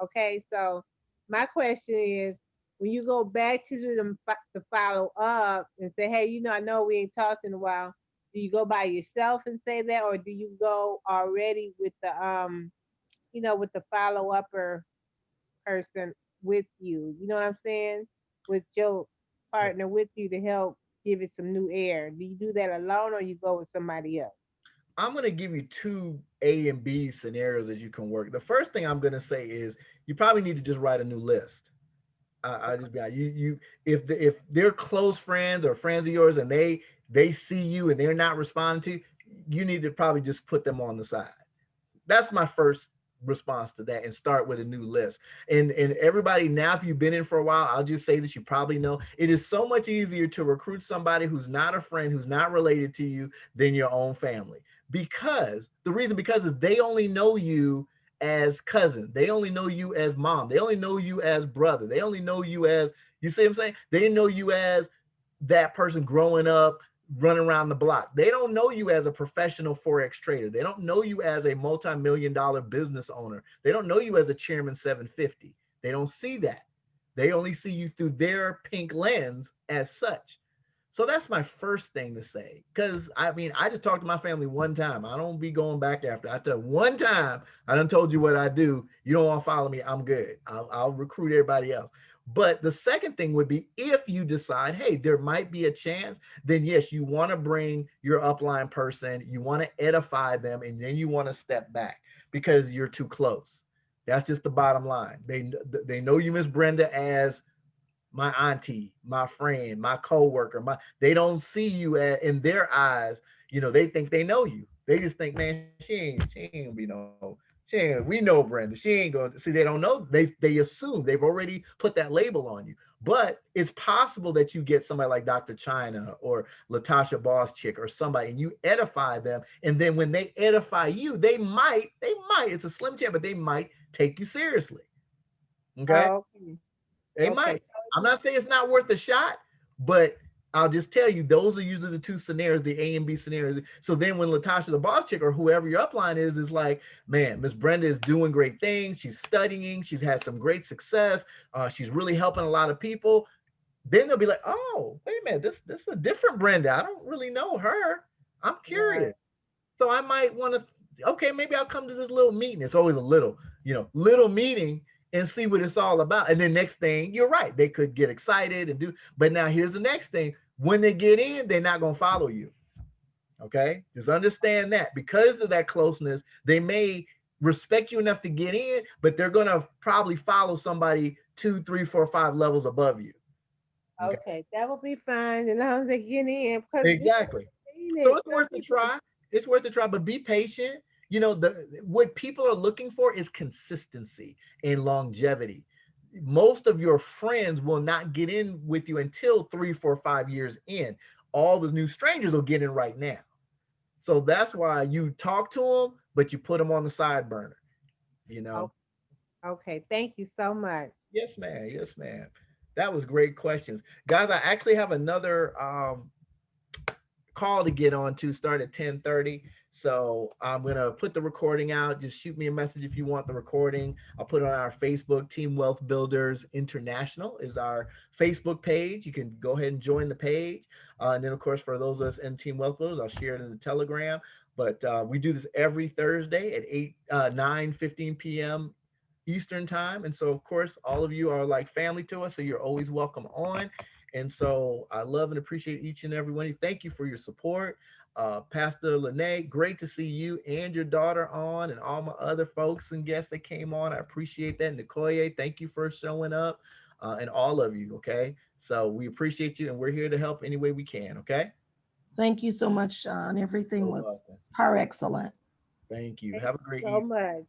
Okay, so my question is, when you go back to the follow up and say, hey, I know we ain't talked in a while. Do you go by yourself and say that, or do you go already with with the follow upper person with you? You know what I'm saying? With your partner with you to help give it some new air. Do you do that alone or you go with somebody else? I'm going to give you two A and B scenarios that you can work. The first thing I'm going to say is you probably need to just write a new list. I just be honest. If they're close friends or friends of yours and they see you and they're not responding to you, you need to probably just put them on the side. That's my first response to that, and start with a new list. And everybody, now, if you've been in for a while, I'll just say this, you probably know it is so much easier to recruit somebody who's not a friend, who's not related to you, than your own family. Because is they only know you as cousin. They only know you as mom. They only know you as brother. They only know you as, you see what I'm saying? They know you as that person growing up, running around the block. They don't know you as a professional Forex trader. They don't know you as a multi-million-dollar business owner. They don't know you as a chairman 750. They don't see that. They only see you through their pink lens as such. So that's my first thing to say. Because I mean, I just talked to my family one time. I don't be going back after. I tell one time, I done told you what I do. You don't want to follow me, I'm good. I'll recruit everybody else. But the second thing would be if you decide, hey, there might be a chance, then yes, you want to bring your upline person, you want to edify them, and then you want to step back because you're too close. That's just the bottom line. They know you, Miss Brenda, as my auntie, my friend, my coworker. They don't see you in their eyes. You know, they think they know you. They just think, man, she ain't gonna be no. She ain't. We know Brenda. She ain't gonna see. They don't know. They assume they've already put that label on you. But it's possible that you get somebody like Dr. China or Latasha Boss Chick or somebody, and you edify them. And then when they edify you, they might. It's a slim chance, but they might take you seriously. Okay. Okay. They Okay. might. I'm not saying it's not worth a shot, but I'll just tell you, those are usually the two scenarios, the A and B scenarios. So then when Latasha the boss chick or whoever your upline is like, man, Miss Brenda is doing great things. She's studying. She's had some great success. She's really helping a lot of people. Then they'll be like, oh, wait a minute, this is a different Brenda. I don't really know her. I'm Right. curious. So I might want to, okay, maybe I'll come to this little meeting. It's always a little, little meeting and see what it's all about. And then next thing, you're right, they could get excited and do, but now here's the next thing. When they get in, they're not going to follow you. Okay. Just understand that because of that closeness, they may respect you enough to get in, but they're going to probably follow somebody 2, 3, 4, 5 levels above you. Okay. Okay. That will be fine as long as they get in. Because Exactly. So it's worth a try. It's worth a try, but be patient. What people are looking for is consistency and longevity. Most of your friends will not get in with you until 3, 4, 5 years in. All the new strangers will get in right now. So that's why you talk to them, but you put them on the side burner. You know. Okay. Thank you so much. Yes, ma'am. Yes, ma'am. That was great questions, guys. I actually have another call to get on to start at 10:30. So I'm gonna put the recording out. Just shoot me a message if you want the recording. I'll put it on our Facebook. Team Wealth Builders International is our Facebook page. You can go ahead and join the page. And then of course, for those of us in Team Wealth Builders, I'll share it in the Telegram. But we do this every Thursday at 9:15 p.m. Eastern time. And so of course, all of you are like family to us. So you're always welcome on. And so I love and appreciate each and every one of you. Thank you for your support. Pastor Lene, great to see you and your daughter on, and all my other folks and guests that came on. I appreciate that. Nicoye, thank you for showing up, and all of you. Okay. So we appreciate you, and we're here to help any way we can. Okay. Thank you so much, Sean. Everything So was welcome. par excellent. Thank you. Thank Have a you great so evening. much.